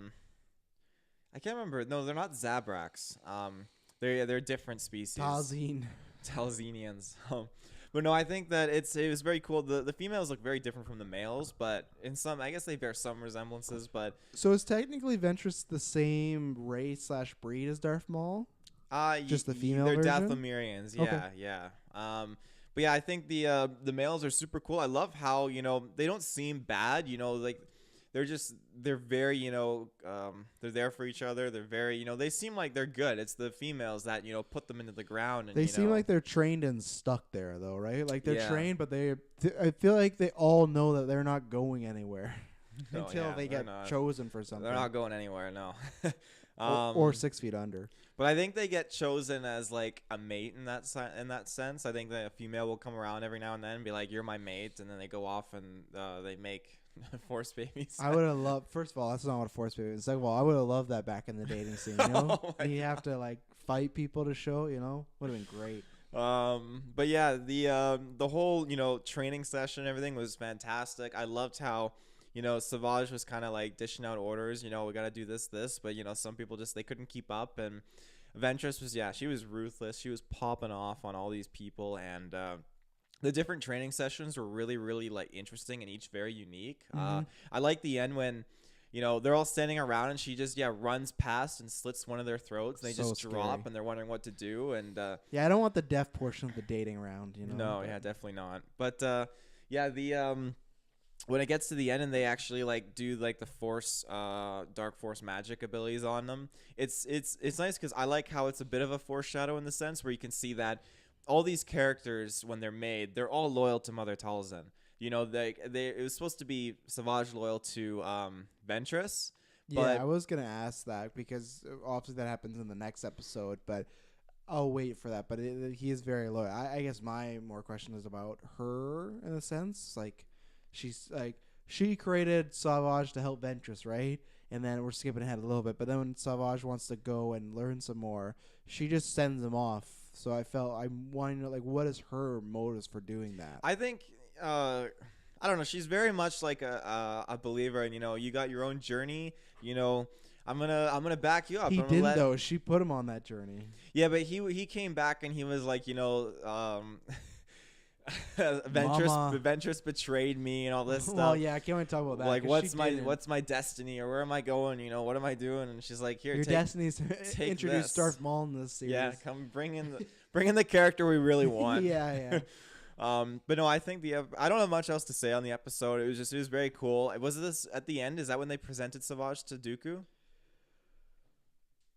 can't remember. No, they're not Zabraks. They're different species. Talzinians. But no, I think that it was very cool. The females look very different from the males, but in some, I guess they bear some resemblances. But so is technically Ventress the same race / breed as Darth Maul? Just the female they're version? Dathomirians. Yeah, Okay. yeah. But yeah, I think the males are super cool. I love how they don't seem bad. Like they're very they're there for each other. They're very they seem like they're good. It's the females that put them into the ground. And, They seem like they're trained and stuck there though, right? Like they're Yeah. trained, but I feel like they all know that they're not going anywhere No, until yeah, they they're get not. chosen for something. They're not going anywhere. No. or 6 feet under. But I think they get chosen as like a mate in that sense. I think that a female will come around every now and then and be like, "You're my mate," and then they go off and they make force babies. I would have loved. First of all, that's not what a force baby is. Second of all, I would have loved that back in the dating scene. You know, Oh my you have to like fight people to show. Would have been great. But yeah, the whole training session and everything was fantastic. I loved how Savage was kind of like dishing out orders. We got to do this, but some people just they couldn't keep up. And Ventress was she was ruthless. She was popping off on all these people, and the different training sessions were really, really like interesting and each very unique. I like the end when they're all standing around and she just runs past and slits one of their throats. And they just drop and they're wondering what to do. And I don't want the death portion of the dating round. No, definitely not. But the when it gets to the end and they actually like do like the force dark force magic abilities on them, it's nice because I like how it's a bit of a foreshadow in the sense where you can see that all these characters when they're made, they're all loyal to Mother Talzin. It was supposed to be Savage loyal to Ventress. I was gonna ask that because obviously that happens in the next episode, but I'll wait for that. But he is very loyal. I guess my more question is about her in a sense. Like, she's like she created Savage to help Ventress, right? And then we're skipping ahead a little bit. But then when Savage wants to go and learn some more, she just sends him off. So I'm wanting to know, like, what is her motives for doing that? I think I don't know. She's very much like a believer, and you got your own journey. I'm gonna back you up. He didn't though. She put him on that journey. Yeah, but he came back and he was like, Ventress betrayed me and all this stuff. Well, I can't wait to talk about that. Like, what's my destiny, or where am I going? What am I doing? And she's like, here, your destiny's to introduce Darth Maul in this series. Yeah, come bring in the character we really want. yeah. But no, I think I don't have much else to say on the episode. It was very cool. Was this at the end? Is that when they presented Savage to Dooku?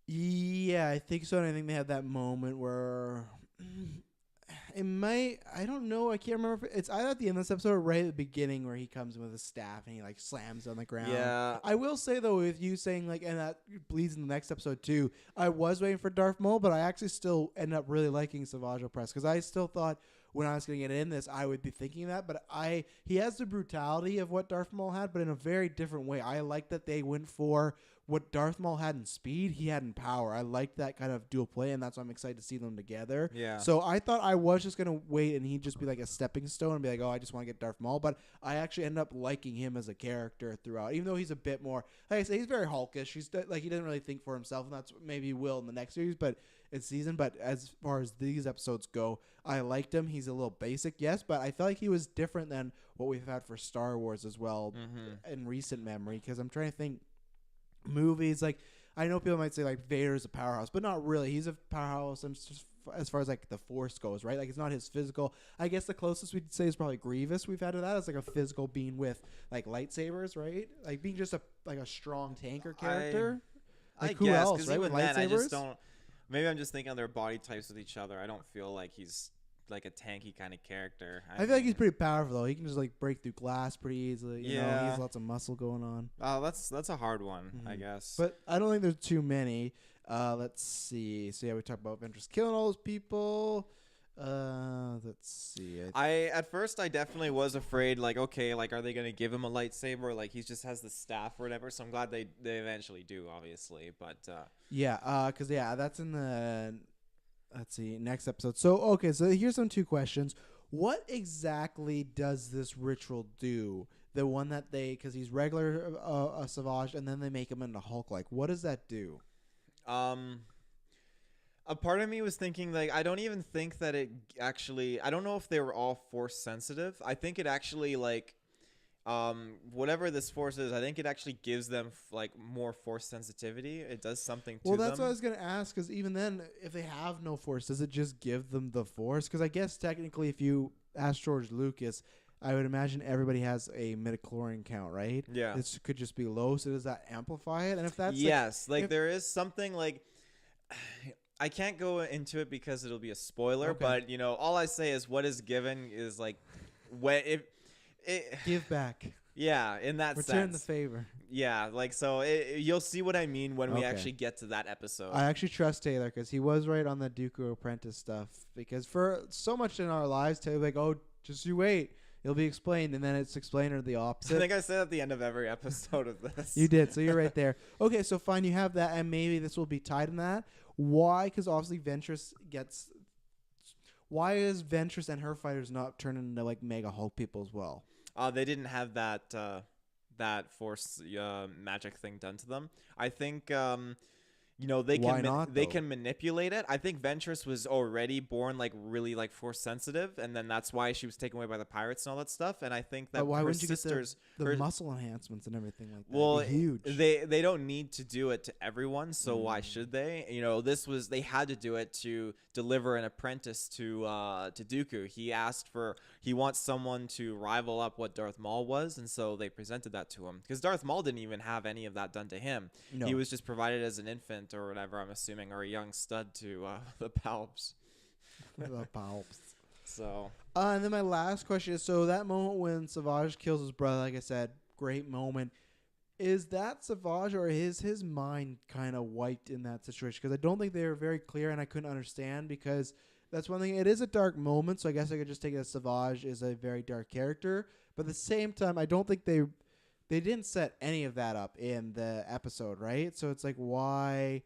Yeah, I think so. And I think they had that moment where it might. I don't know. I can't remember if it's either at the end of this episode or right at the beginning where he comes in with a staff and he like slams on the ground. Yeah. I will say though, with you saying like, and that bleeds in the next episode too. I was waiting for Darth Maul, but I actually still ended up really liking Savage Opress because I still thought when I was going to get in this, I would be thinking that. But he has the brutality of what Darth Maul had, but in a very different way. I like that they went for what Darth Maul had in speed, he had in power. I liked that kind of dual play, and that's why I'm excited to see them together. Yeah. So I thought I was just going to wait, and he'd just be like a stepping stone and be like, oh, I just want to get Darth Maul. But I actually ended up liking him as a character throughout, even though he's a bit more, like I say, he's very hulkish. He's like, he doesn't really think for himself, and that's maybe he will in the next series, but it's season. But as far as these episodes go, I liked him. He's a little basic, yes, but I felt like he was different than what we've had for Star Wars as well in recent memory, because I'm trying to think movies. Like, I know people might say like Vader's a powerhouse, but not really. He's a powerhouse as far as like the Force goes, right? Like, it's not his physical. I guess the closest we'd say is probably Grievous we've had to that. It's like a physical being with like lightsabers, right? Like being just a strong tanker character. I who guess, else, right? With lightsabers? I just don't. Maybe I'm just thinking of their body types with each other. I don't feel like he's like a tanky kind of character. I feel like he's pretty powerful though. He can just like break through glass pretty easily. You know, he has lots of muscle going on. That's a hard one, I guess. But I don't think there's too many. Let's see. So yeah, we talked about Ventress killing all those people. Let's see. At first I definitely was afraid, like, okay, like, are they gonna give him a lightsaber? Like, he just has the staff or whatever. So I'm glad they eventually do, obviously. But because that's in the. Let's see, next episode. So, okay, so here's some 2 questions. What exactly does this ritual do? The one that because he's regular Savage, and then they make him into Hulk. Like, what does that do? A part of me was thinking, like, I don't even think that it actually... I don't know if they were all Force sensitive. I think it actually, like... whatever this Force is, I think it actually gives them like more Force sensitivity. It does something to them. Well, that's what I was gonna ask. Because even then, if they have no Force, does it just give them the Force? Because I guess technically, if you ask George Lucas, I would imagine everybody has a midichlorian count, right? Yeah. This could just be low. So does that amplify it? And if that's there is something like. I can't go into it because it'll be a spoiler, but all I say is what is given is like when give back. Yeah, in that sense. Return the favor. Yeah, like, so you'll see what I mean when we actually get to that episode. I actually trust Taylor because he was right on the Dooku Apprentice stuff. Because for so much in our lives, Taylor's like, oh, just you wait. It'll be explained, and then it's explained or the opposite. I think I said at the end of every episode of this. You did, so you're right there. Okay, so fine, you have that, and maybe this will be tied in that. Why? Because obviously Ventress gets... Why is Ventress and her fighters not turning into like Mega Hulk people as well? They didn't have that that force magic thing done to them. I think they Why can not, they though? can manipulate it. I think Ventress was already born like really like force sensitive, and then that's why she was taken away by the pirates and all that stuff. And I think that But why her wouldn't you get sisters, the her, muscle enhancements and everything like that? well, It'd be huge. they don't need to do it to everyone, so why should they? They had to do it to deliver an apprentice to Dooku. He wants someone to rival up what Darth Maul was, and so they presented that to him because Darth Maul didn't even have any of that done to him. No. He was just provided as an infant or whatever, I'm assuming, or a young stud to the Palps. The palps. So And then my last question is: so that moment when Savage kills his brother, like I said, great moment. Is that Savage or is his mind kind of wiped in that situation? Because I don't think they were very clear, and I couldn't understand. Because that's one thing. It is a dark moment, so I guess I could just take it as Savage is a very dark character. But at the same time, I don't think they didn't set any of that up in the episode, right? So it's like, why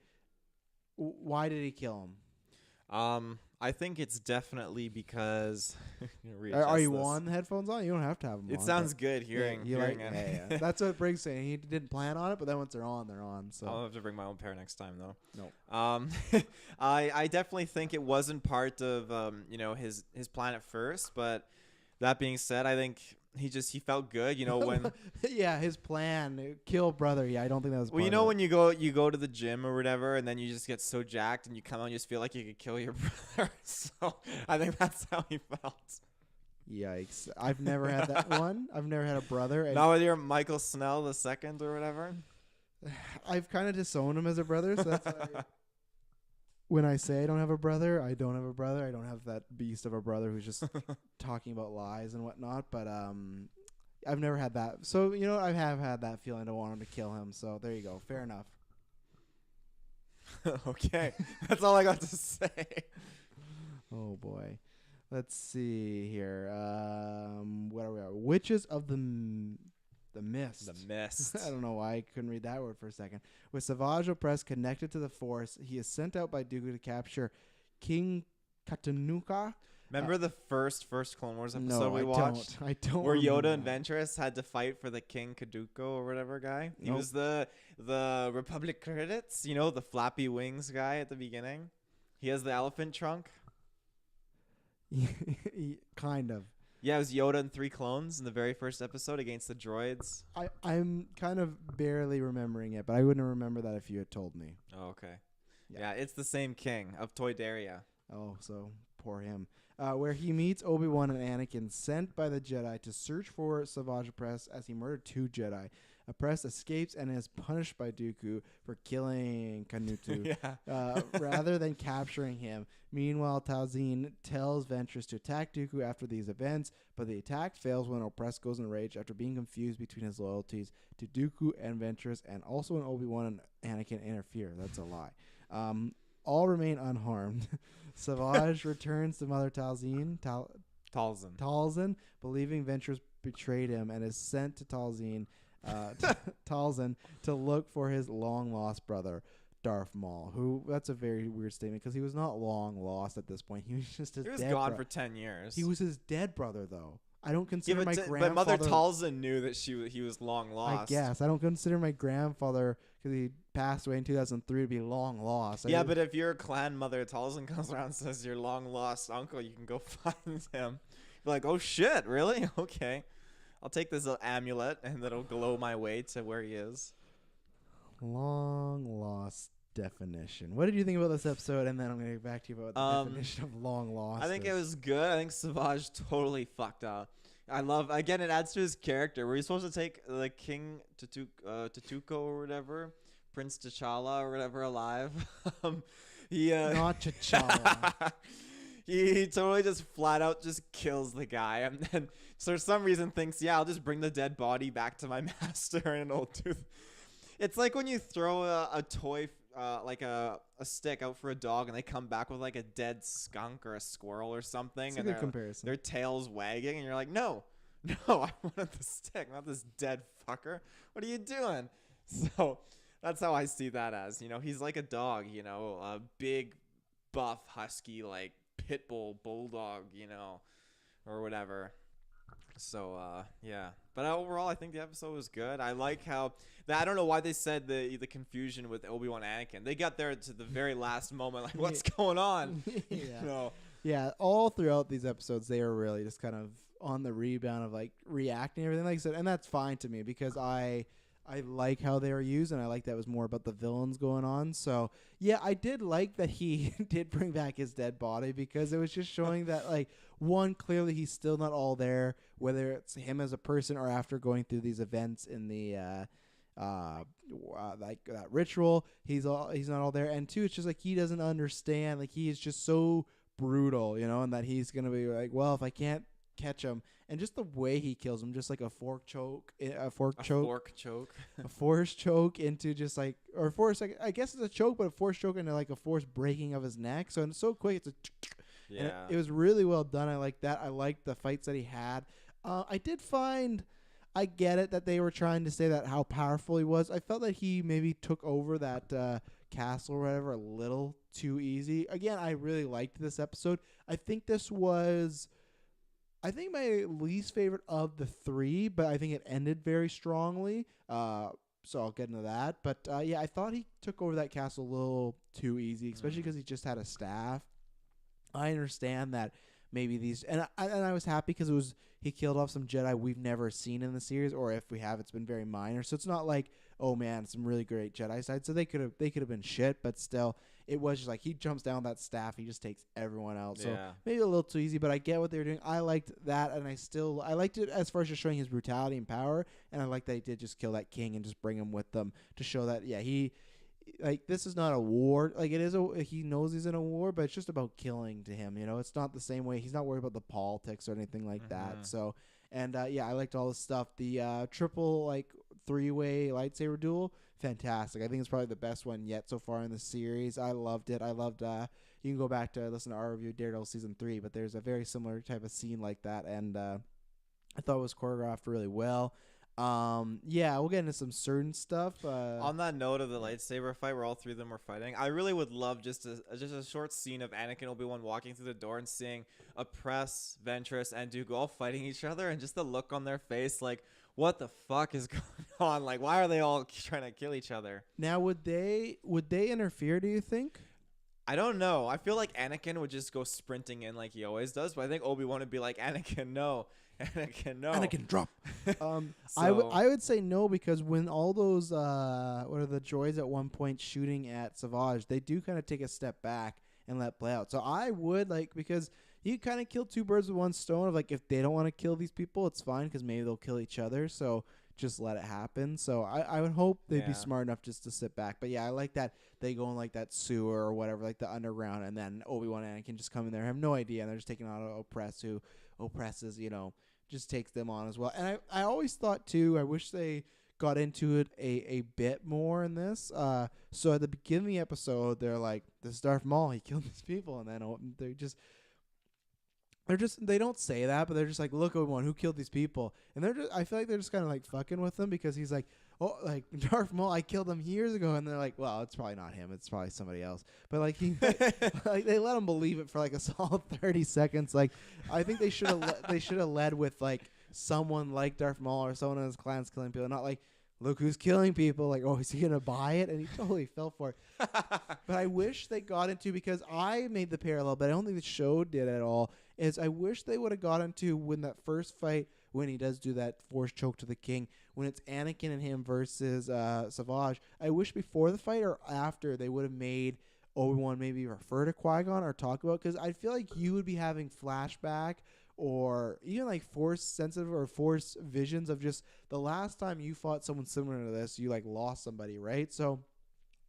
did he kill him? I think it's definitely because Are you on the headphones on? You don't have to have them on. It sounds good hearing it. Yeah. That's what Briggs saying. He didn't plan on it, but then once they're on, they're on. So I'll have to bring my own pair next time, though. No. I definitely think it wasn't part of his plan at first, but that being said, I think he felt good, when yeah, his plan kill brother. Yeah, I don't think that was. well, part of when you go to the gym or whatever, and then you just get so jacked and you come out and you just feel like you could kill your brother. So I think that's how he felt. Yikes! I've never had that one. I've never had a brother. And Not with your Michael Snell the second or whatever. I've kind of disowned him as a brother, so that's why when I say I don't have a brother, I don't have a brother. I don't have that beast of a brother who's just talking about lies and whatnot. But I've never had that. So I have had that feeling to want him to kill him. So there you go. Fair enough. Okay, that's all I got to say. Oh boy. Let's see here. What are we at? Witches of the Mist. The Mist. I don't know why I couldn't read that word for a second. With Savage Opress connected to the Force, he is sent out by Dooku to capture King Katanuka. Remember the first Clone Wars episode No, we watched? I don't. Where remember Yoda and that. Ventress had to fight for the King Kaduko or whatever guy. He Nope. was the Republic credits, the flappy wings guy at the beginning. He has the elephant trunk. Kind of. Yeah, it was Yoda and 3 clones in the very first episode against the droids. I'm kind of barely remembering it, but I wouldn't remember that if you had told me. Oh, okay. Yeah. Yeah, it's the same king of Toydaria. Oh, so poor him. Where he meets Obi-Wan and Anakin, sent by the Jedi to search for Savage Opress as he murdered 2 Jedi. Opress escapes and is punished by Dooku for killing Kanutu rather than capturing him. Meanwhile, Talzin tells Ventress to attack Dooku after these events, but the attack fails when Opress goes in rage after being confused between his loyalties to Dooku and Ventress, and also when Obi-Wan and Anakin interfere. That's a lie. All remain unharmed. Savage returns to Mother Talzin, believing Ventress betrayed him, and is sent to Talzin to look for his long-lost brother, Darth Maul, who, that's a very weird statement because he was not long lost at this point. He was just his He was dead gone for 10 years. He was his dead brother, though. I don't consider my grandfather... But Mother Talzin knew that he was long lost. I guess. I don't consider my grandfather, because he passed away in 2003, to be long lost. Yeah, but if your clan Mother Talzin comes around and says your long lost uncle, you can go find him. You're like, oh shit, really? Okay. I'll take this amulet and it'll glow my way to where he is. Long lost definition. What did you think about this episode? And then I'm going to get back to you about the definition of long lost. I think it was good. I think Savage totally fucked up. Again, it adds to his character. Were you supposed to take the King Tatuko or whatever, Prince T'Challa or whatever alive? Not T'Challa. He totally just flat out just kills the guy, and then for some reason thinks, yeah, I'll just bring the dead body back to my master and it'll do. It's like when you throw a toy, like a stick out for a dog, and they come back with like a dead skunk or a squirrel or something, It's a and good comparison. their tails wagging, and you're like, no, I wanted the stick, not this dead fucker. What are you doing? So that's how I see that as. He's like a dog, a big, buff, husky, like pit bull, bulldog, or whatever. So yeah, but overall, I think the episode was good. I like how I don't know why they said the confusion with Obi-Wan and Anakin. They got there to the very last moment, like what's going on? You Yeah. know? Yeah, all throughout these episodes, they were really just kind of on the rebound of like reacting and everything, like I said, and that's fine to me because I like how they were used, and I like that it was more about the villains going on. So yeah, I did like that he did bring back his dead body because it was just showing that like one, clearly he's still not all there, whether it's him as a person or after going through these events in the like that ritual, he's not all there, and two, it's just like he doesn't understand, like he is just so brutal, and that he's gonna be like, well, if I can't catch him, and just the way he kills him, just like a fork choke, a fork choke, a force choke into just like, or force, like, I guess it's a choke, but a force choke into like a force breaking of his neck. So it's so quick, it's a Yeah. it was really well done. I like that. I liked the fights that he had. I did find, I get it that they were trying to say that how powerful he was. I felt that he maybe took over that castle or whatever a little too easy. Again, I really liked this episode. I think this was, I think, my least favorite of the three, but I think it ended very strongly. So I'll get into that. But yeah, I thought he took over that castle a little too easy, especially because he just had a staff. I understand that maybe these, and I was happy because he killed off some Jedi we've never seen in the series, or if we have, it's been very minor. So it's not like, oh man, some really great Jedi side. So they could have been shit, but still, it was just like he jumps down that staff, he just takes everyone out. So maybe a little too easy, but I get what they were doing. I liked that, and I liked it as far as just showing his brutality and power, and I like that he did just kill that king and just bring him with them to show that he. Like, this is not a war. Like, it is he knows he's in a war, but it's just about killing to him. It's not the same way. He's not worried about the politics or anything like that. So, and yeah, I liked all this stuff. The triple like 3-way lightsaber duel, fantastic. I think it's probably the best one yet so far in the series. I loved it. I loved. You can go back to listen to our review of Daredevil season 3, but there's a very similar type of scene like that, and I thought it was choreographed really well. Yeah, we'll get into some certain stuff. On that note of the lightsaber fight where all three of them were fighting, I really would love just a short scene of Anakin and Obi-Wan walking through the door and seeing Opress, Ventress, and Dooku all fighting each other, and just the look on their face, like, what the fuck is going on? Like, why are they all trying to kill each other? Now, would they interfere, do you think? I don't know. I feel like Anakin would just go sprinting in like he always does, but I think Obi-Wan would be like, Anakin, no. Anakin, drop. I would say no, because when all those what are the droids at one point shooting at Savage, they do kind of take a step back and let play out. So I would because you kind of kill two birds with one stone. Of like, if they don't want to kill these people, it's fine because maybe they'll kill each other. So just let it happen. So I would hope they'd be smart enough just to sit back. But yeah, I like that they go in like that sewer or whatever, like the underground, and then Obi-Wan and Anakin just come in there, have no idea, and they're just taking on Opress, who oppresses, just takes them on as well. And I always thought too, I wish they got into it a bit more in this. So at the beginning of the episode, they're like, this is Darth Maul, he killed these people, and then they don't say that, but they're just like, look, Obi-Wan, who killed these people? And I feel like they're just kind of like fucking with them because he's like, oh, like, Darth Maul, I killed him years ago, and they're like, well, it's probably not him, it's probably somebody else. But like like they let him believe it for like a solid 30 seconds. Like, I think they should have led with like someone like Darth Maul or someone in his clan's killing people, not like, look who's killing people. Like, oh, is he gonna buy it? And he totally fell for it. But I wish they got into, because I made the parallel, but I don't think the show did at all, is I wish they would have got into when that first fight, when he does do that force choke to the king, when it's Anakin and him versus Savage. I wish before the fight or after they would have made Obi-Wan maybe refer to Qui-Gon or talk about, because I feel like you would be having flashback or even like force sensitive or force visions of just the last time you fought someone similar to this, you like lost somebody, right? So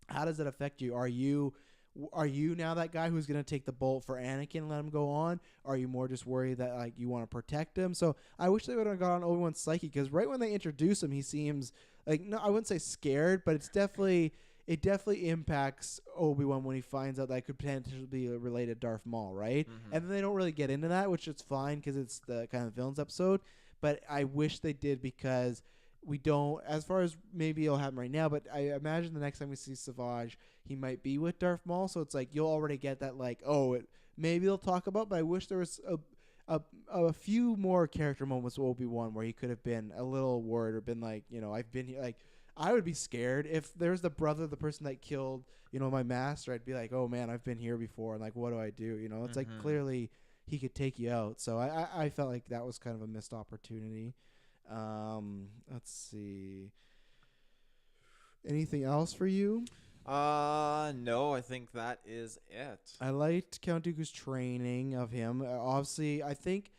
how does it affect you? Are you now that guy who's going to take the bolt for Anakin and let him go on? Are you more just worried that like you want to protect him? So I wish they would have got on Obi-Wan's psyche, because right when they introduce him, he seems like, no, I wouldn't say scared, but it definitely impacts Obi-Wan when he finds out that could potentially be related to Darth Maul, right? Mm-hmm. And then they don't really get into that, which is fine because it's the kind of villains episode. But I wish they did, because we don't, as far as maybe it'll happen right now, but I imagine the next time we see Savage, he might be with Darth Maul. So it's like you'll already get that, like, maybe they'll talk about, but I wish there was a few more character moments with Obi-Wan where he could have been a little worried or been like, I've been here. Like, I would be scared if there's the brother of the person that killed, my master. I'd be like, oh man, I've been here before, and like, what do I do? It's like clearly he could take you out. So I felt like that was kind of a missed opportunity. Let's see. Anything else for you? No, I think that is it. I liked Count Dooku's training of him. Obviously, I think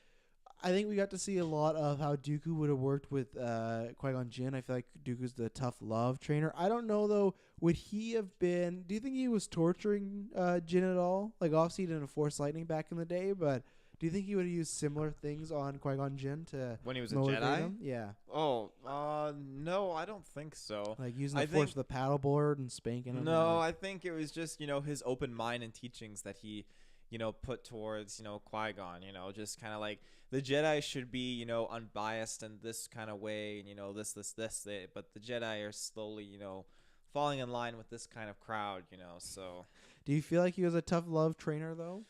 we got to see a lot of how Dooku would have worked with Qui-Gon Jinn. I feel like Dooku's the tough love trainer. I don't know though. Would he have been? Do you think he was torturing Jinn at all? Like, obviously, he didn't Force lightning back in the day, but do you think he would have used similar things on Qui-Gon Jinn to when he was a Jedi? Him? Yeah. Oh, no, I don't think so. Like using the Force with the paddleboard and spanking him. No, I think it was just his open mind and teachings that he put towards Qui-Gon. Just kind of like the Jedi should be unbiased in this kind of way, and this, but the Jedi are slowly falling in line with this kind of crowd. So. Do you feel like he was a tough love trainer though?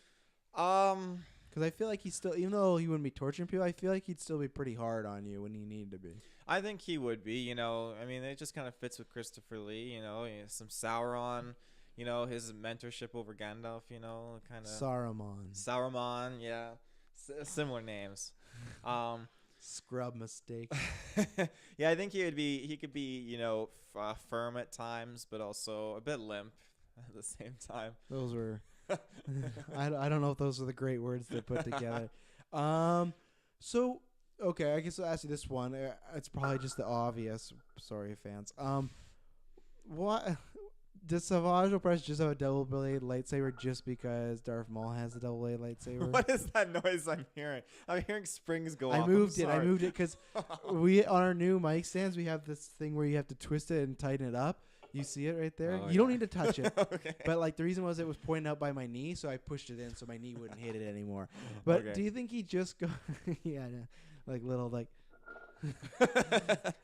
Because I feel like he's still, even though he wouldn't be torturing people, I feel like he'd still be pretty hard on you when he needed to be. I think he would be, I mean, it just kind of fits with Christopher Lee, some Sauron, his mentorship over Gandalf, kind of. Saruman, yeah. Similar names. Scrub mistake. Yeah, I think he could be, firm at times, but also a bit limp at the same time. Those were... I don't know if those are the great words to put together. So okay, I guess I'll ask you this one. It's probably just the obvious. Sorry, fans. What does Savage Opress just have a double-bladed lightsaber just because Darth Maul has a double-bladed lightsaber? What is that noise I'm hearing? I'm hearing springs go off. I moved it because we on our new mic stands we have this thing where you have to twist it and tighten it up. You see it right there? You don't need to touch it. Okay. But, like, the reason was it was pointing out by my knee, so I pushed it in so my knee wouldn't hit it anymore. But okay. Do you think he just go... yeah, like, little, like...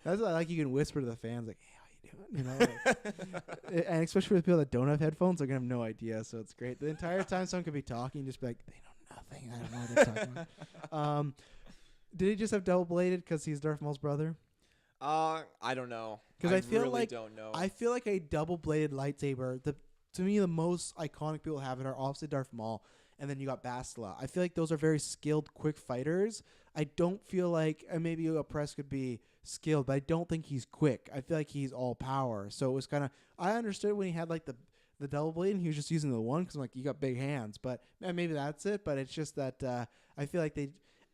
That's like you can whisper to the fans, like, hey, how you doing? Like, and especially for the people that don't have headphones, they're going to have no idea, so it's great. The entire time someone could be talking, just be like, they know nothing. I don't know what they're talking about. Did he just have double-bladed because he's Darth Maul's brother? I don't know. Because I feel really like don't know. I feel like a double-bladed lightsaber. To me, the most iconic people have it are obviously Darth Maul, and then you got Bastila. I feel like those are very skilled, quick fighters. I don't feel like maybe Opress could be skilled, but I don't think he's quick. I feel like he's all power. So it was kind of I understood when he had like the double blade and he was just using the one because I'm like, you got big hands, but maybe that's it. But it's just that I feel like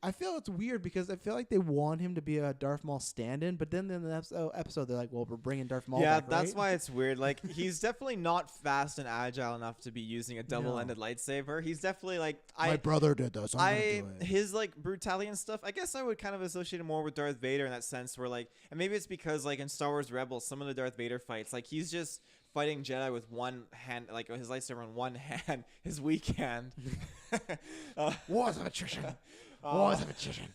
I feel it's weird because I feel like they want him to be a Darth Maul stand-in, but then in the episode they're like, well, we're bringing Darth Maul back, that's right? why it's weird. Like, he's definitely not fast and agile enough to be using a double-ended lightsaber. He's definitely like... My brother did this. I'm gonna do it. His, like, brutality and stuff, I guess I would kind of associate him more with Darth Vader in that sense where, like... And maybe it's because, like, in Star Wars Rebels, some of the Darth Vader fights, like, he's just... fighting Jedi with one hand, like his lightsaber in one hand, his weak hand. Wars of attrition. Wars of attrition.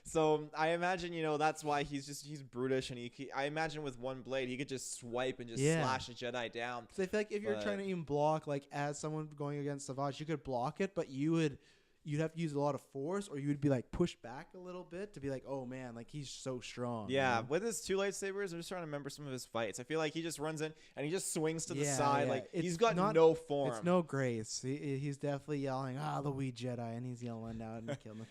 So I imagine, that's why he's brutish, and I imagine with one blade he could just swipe and just slash a Jedi down. So I feel like if you're trying to even block, like as someone going against Savage, you could block it, but you'd have to use a lot of force, or you would be like pushed back a little bit to be like, oh man, like he's so strong. Yeah, with his two lightsabers, I'm just trying to remember some of his fights. I feel like he just runs in and he just swings to the side, like he's got no form. It's no grace. He's definitely yelling, the wee Jedi, and he's yelling out and killing them.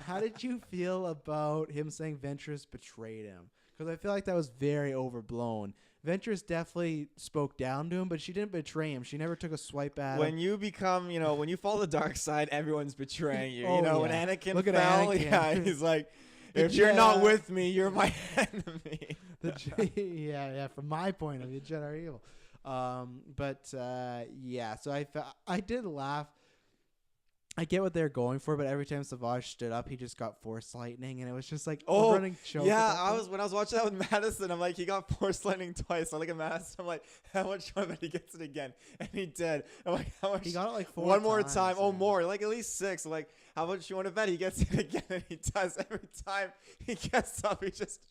How did you feel about him saying Ventress betrayed him? Because I feel like that was very overblown. Ventress definitely spoke down to him, but she didn't betray him. She never took a swipe at him. When you become, when you follow the dark side, everyone's betraying you. When Anakin Look at fell, Anakin. He's like, if you're not with me, you're my enemy. From my point of view, Jedi are evil. So I did laugh. I get what they're going for, but every time Savage stood up, he just got Force lightning, and it was just like a running joke. Yeah, when I was watching that with Madison, I'm like, he got Force lightning twice. I look at Madison, I'm like, how much more bet he gets it again? And he did. I'm like, how much? He got it like 4 One more times, time. man. Oh, more, like at least 6. I'm like, how much you want to bet he gets it again? And he does. Every time he gets up, he just.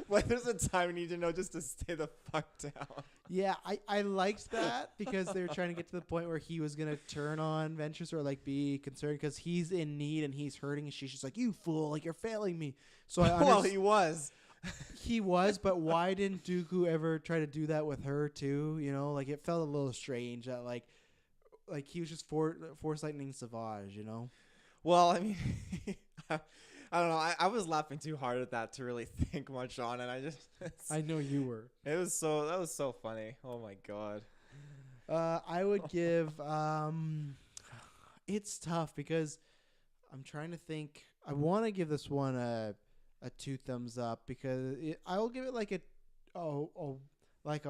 Like, there's a time you need to know just to stay the fuck down. Yeah, I liked that because they were trying to get to the point where he was gonna turn on Ventress or like be concerned because he's in need and he's hurting, and she's just like, "You fool! Like you're failing me." So Well, he was. he was, but why didn't Dooku ever try to do that with her too? You know, like it felt a little strange that like he was just force lightning Savage. You know. Well, I mean, I don't know. I was laughing too hard at that to really think much on it. I know you were. That was so funny. Oh my god. I would give. It's tough because I'm trying to think. I want to give this one a 2 thumbs up because I will give it like a like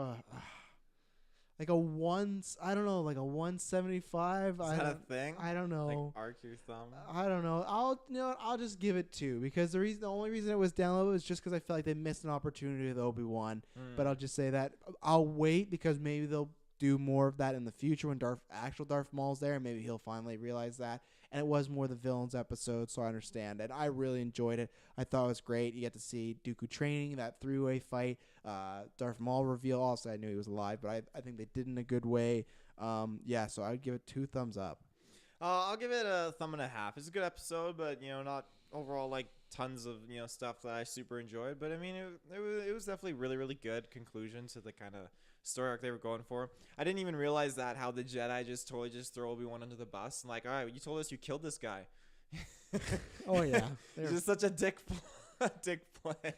a one. I don't know, like a 175. Is that a thing? I don't know. Like arc your thumb. I don't know. I'll just give it 2 because the only reason it was down low was just because I feel like they missed an opportunity with Obi-Wan. But I'll just say that I'll wait because maybe they'll do more of that in the future when actual Darth Maul's there, and maybe he'll finally realize that. And it was more the villains episode, so I understand it. I really enjoyed it. I thought it was great. You get to see Dooku training, that 3-way fight, Darth Maul reveal. Also, I knew he was alive, but I think they did in a good way. Yeah, so I'd give it 2 thumbs up. I'll give it a 1.5 thumbs. It's a good episode, but not overall like tons of stuff that I super enjoyed. But I mean, it was definitely really, really good conclusion to the kind of story arc they were going for. I didn't even realize that how the Jedi just totally just throw Obi-Wan under the bus and like, all right, you told us you killed this guy. Oh yeah, just such a dick play.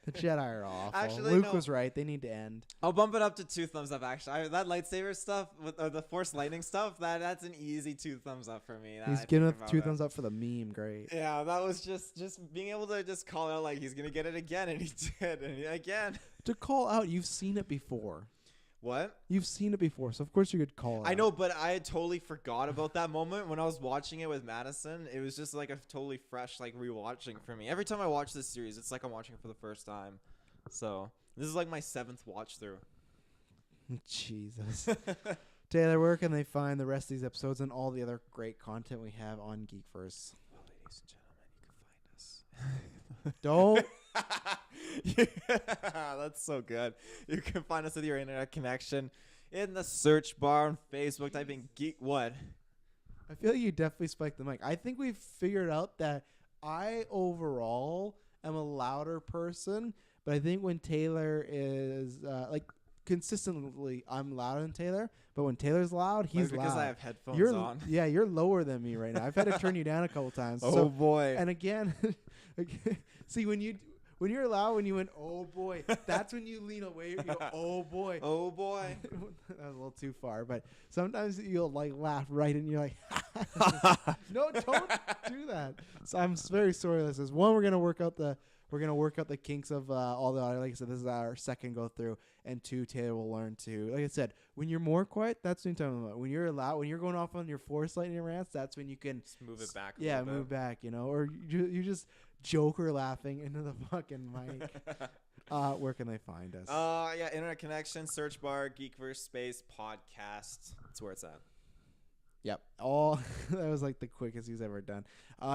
The Jedi are awful. Actually, Luke no. was right. They need to end. I'll bump it up to 2 thumbs up. Actually, that lightsaber stuff or the Force lightning stuff, that's an easy 2 thumbs up for me. He's giving it 2 thumbs up for the meme. Great. Yeah, that was just being able to just call out like he's gonna get it again, and he did, and again. To call out, you've seen it before. What? You've seen it before, so of course you could call it. I know, but I totally forgot about that moment when I was watching it with Madison. It was just like a totally fresh like rewatching for me. Every time I watch this series, it's like I'm watching it for the first time. So this is like my 7th watch through. Jesus. Taylor, where can they find the rest of these episodes and all the other great content we have on Geekverse? Well, ladies and gentlemen, you can find us. Don't. Yeah, that's so good. You can find us with your internet connection in the search bar on Facebook. Type in Geek What? I feel like you definitely spiked the mic. I think we've figured out that I overall am a louder person, but I think when Taylor is like consistently, I'm louder than Taylor. But when Taylor's loud, he's because loud. I have headphones on. Yeah, you're lower than me right now. I've had to turn you down a couple times. Oh so, boy! And again, see when you're loud, when you went, oh boy, that's when you lean away. You go, oh boy. Oh boy. That was a little too far, but sometimes you'll like laugh right and you're like, no, don't do that. So I'm very sorry. This is one. We're gonna work out the kinks of all the audio. Like I said, this is our second go through, and 2, Taylor will learn to. Like I said, when you're more quiet, that's when you're talking about. When you're loud, when you're going off on your Force lightning rants, that's when you can just move it back. Yeah, move back. Or you just Joker laughing into the fucking mic. Where can they find us? Yeah, internet connection, search bar, Geekverse space podcast. That's where it's at. Yep. That was like the quickest he's ever done.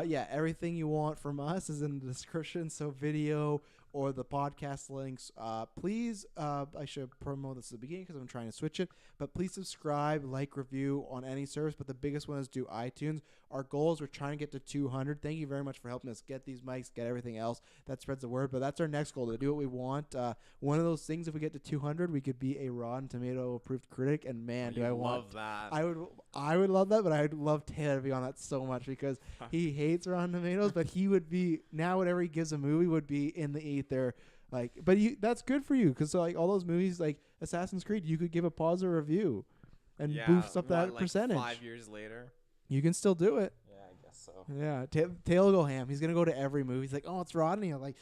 Yeah, everything you want from us is in the description. So video or the podcast links. Please, I should promote this at the beginning because I'm trying to switch it. But please subscribe, like, review on any service. But the biggest one is do iTunes. Our goal is we're trying to get to 200. Thank you very much for helping us get these mics, get everything else. That spreads the word. But that's our next goal, to do what we want. One of those things, if we get to 200, we could be a Rotten Tomato approved critic. And man, do I love that. I would love that, but I would love Taylor to be on that so much because he hates Rotten Tomatoes, but he would be now whatever he gives a movie would be in the ether. Like, but that's good for you because like all those movies like Assassin's Creed, you could give a positive review and boost up that percentage. 5 years later, you can still do it. Yeah, I guess so. Yeah, Taylor will go ham. He's gonna go to every movie. He's like, oh, it's Rodney. I'm like,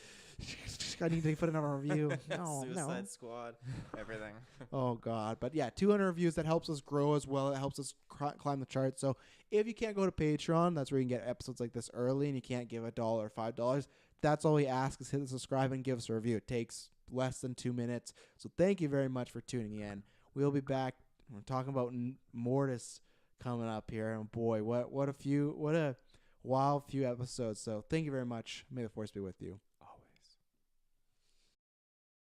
I need to put another review. No, Suicide Squad, everything. Oh God, but yeah, 200 reviews, that helps us grow as well. It helps us climb the charts. So if you can't go to Patreon, that's where you can get episodes like this early, and you can't give $1 or $5. That's all we ask is hit the subscribe and give us a review. It takes less than 2 minutes. So thank you very much for tuning in. We'll be back. We're talking about Mortis coming up here, and boy, what a wild few episodes. So thank you very much. May the Force be with you.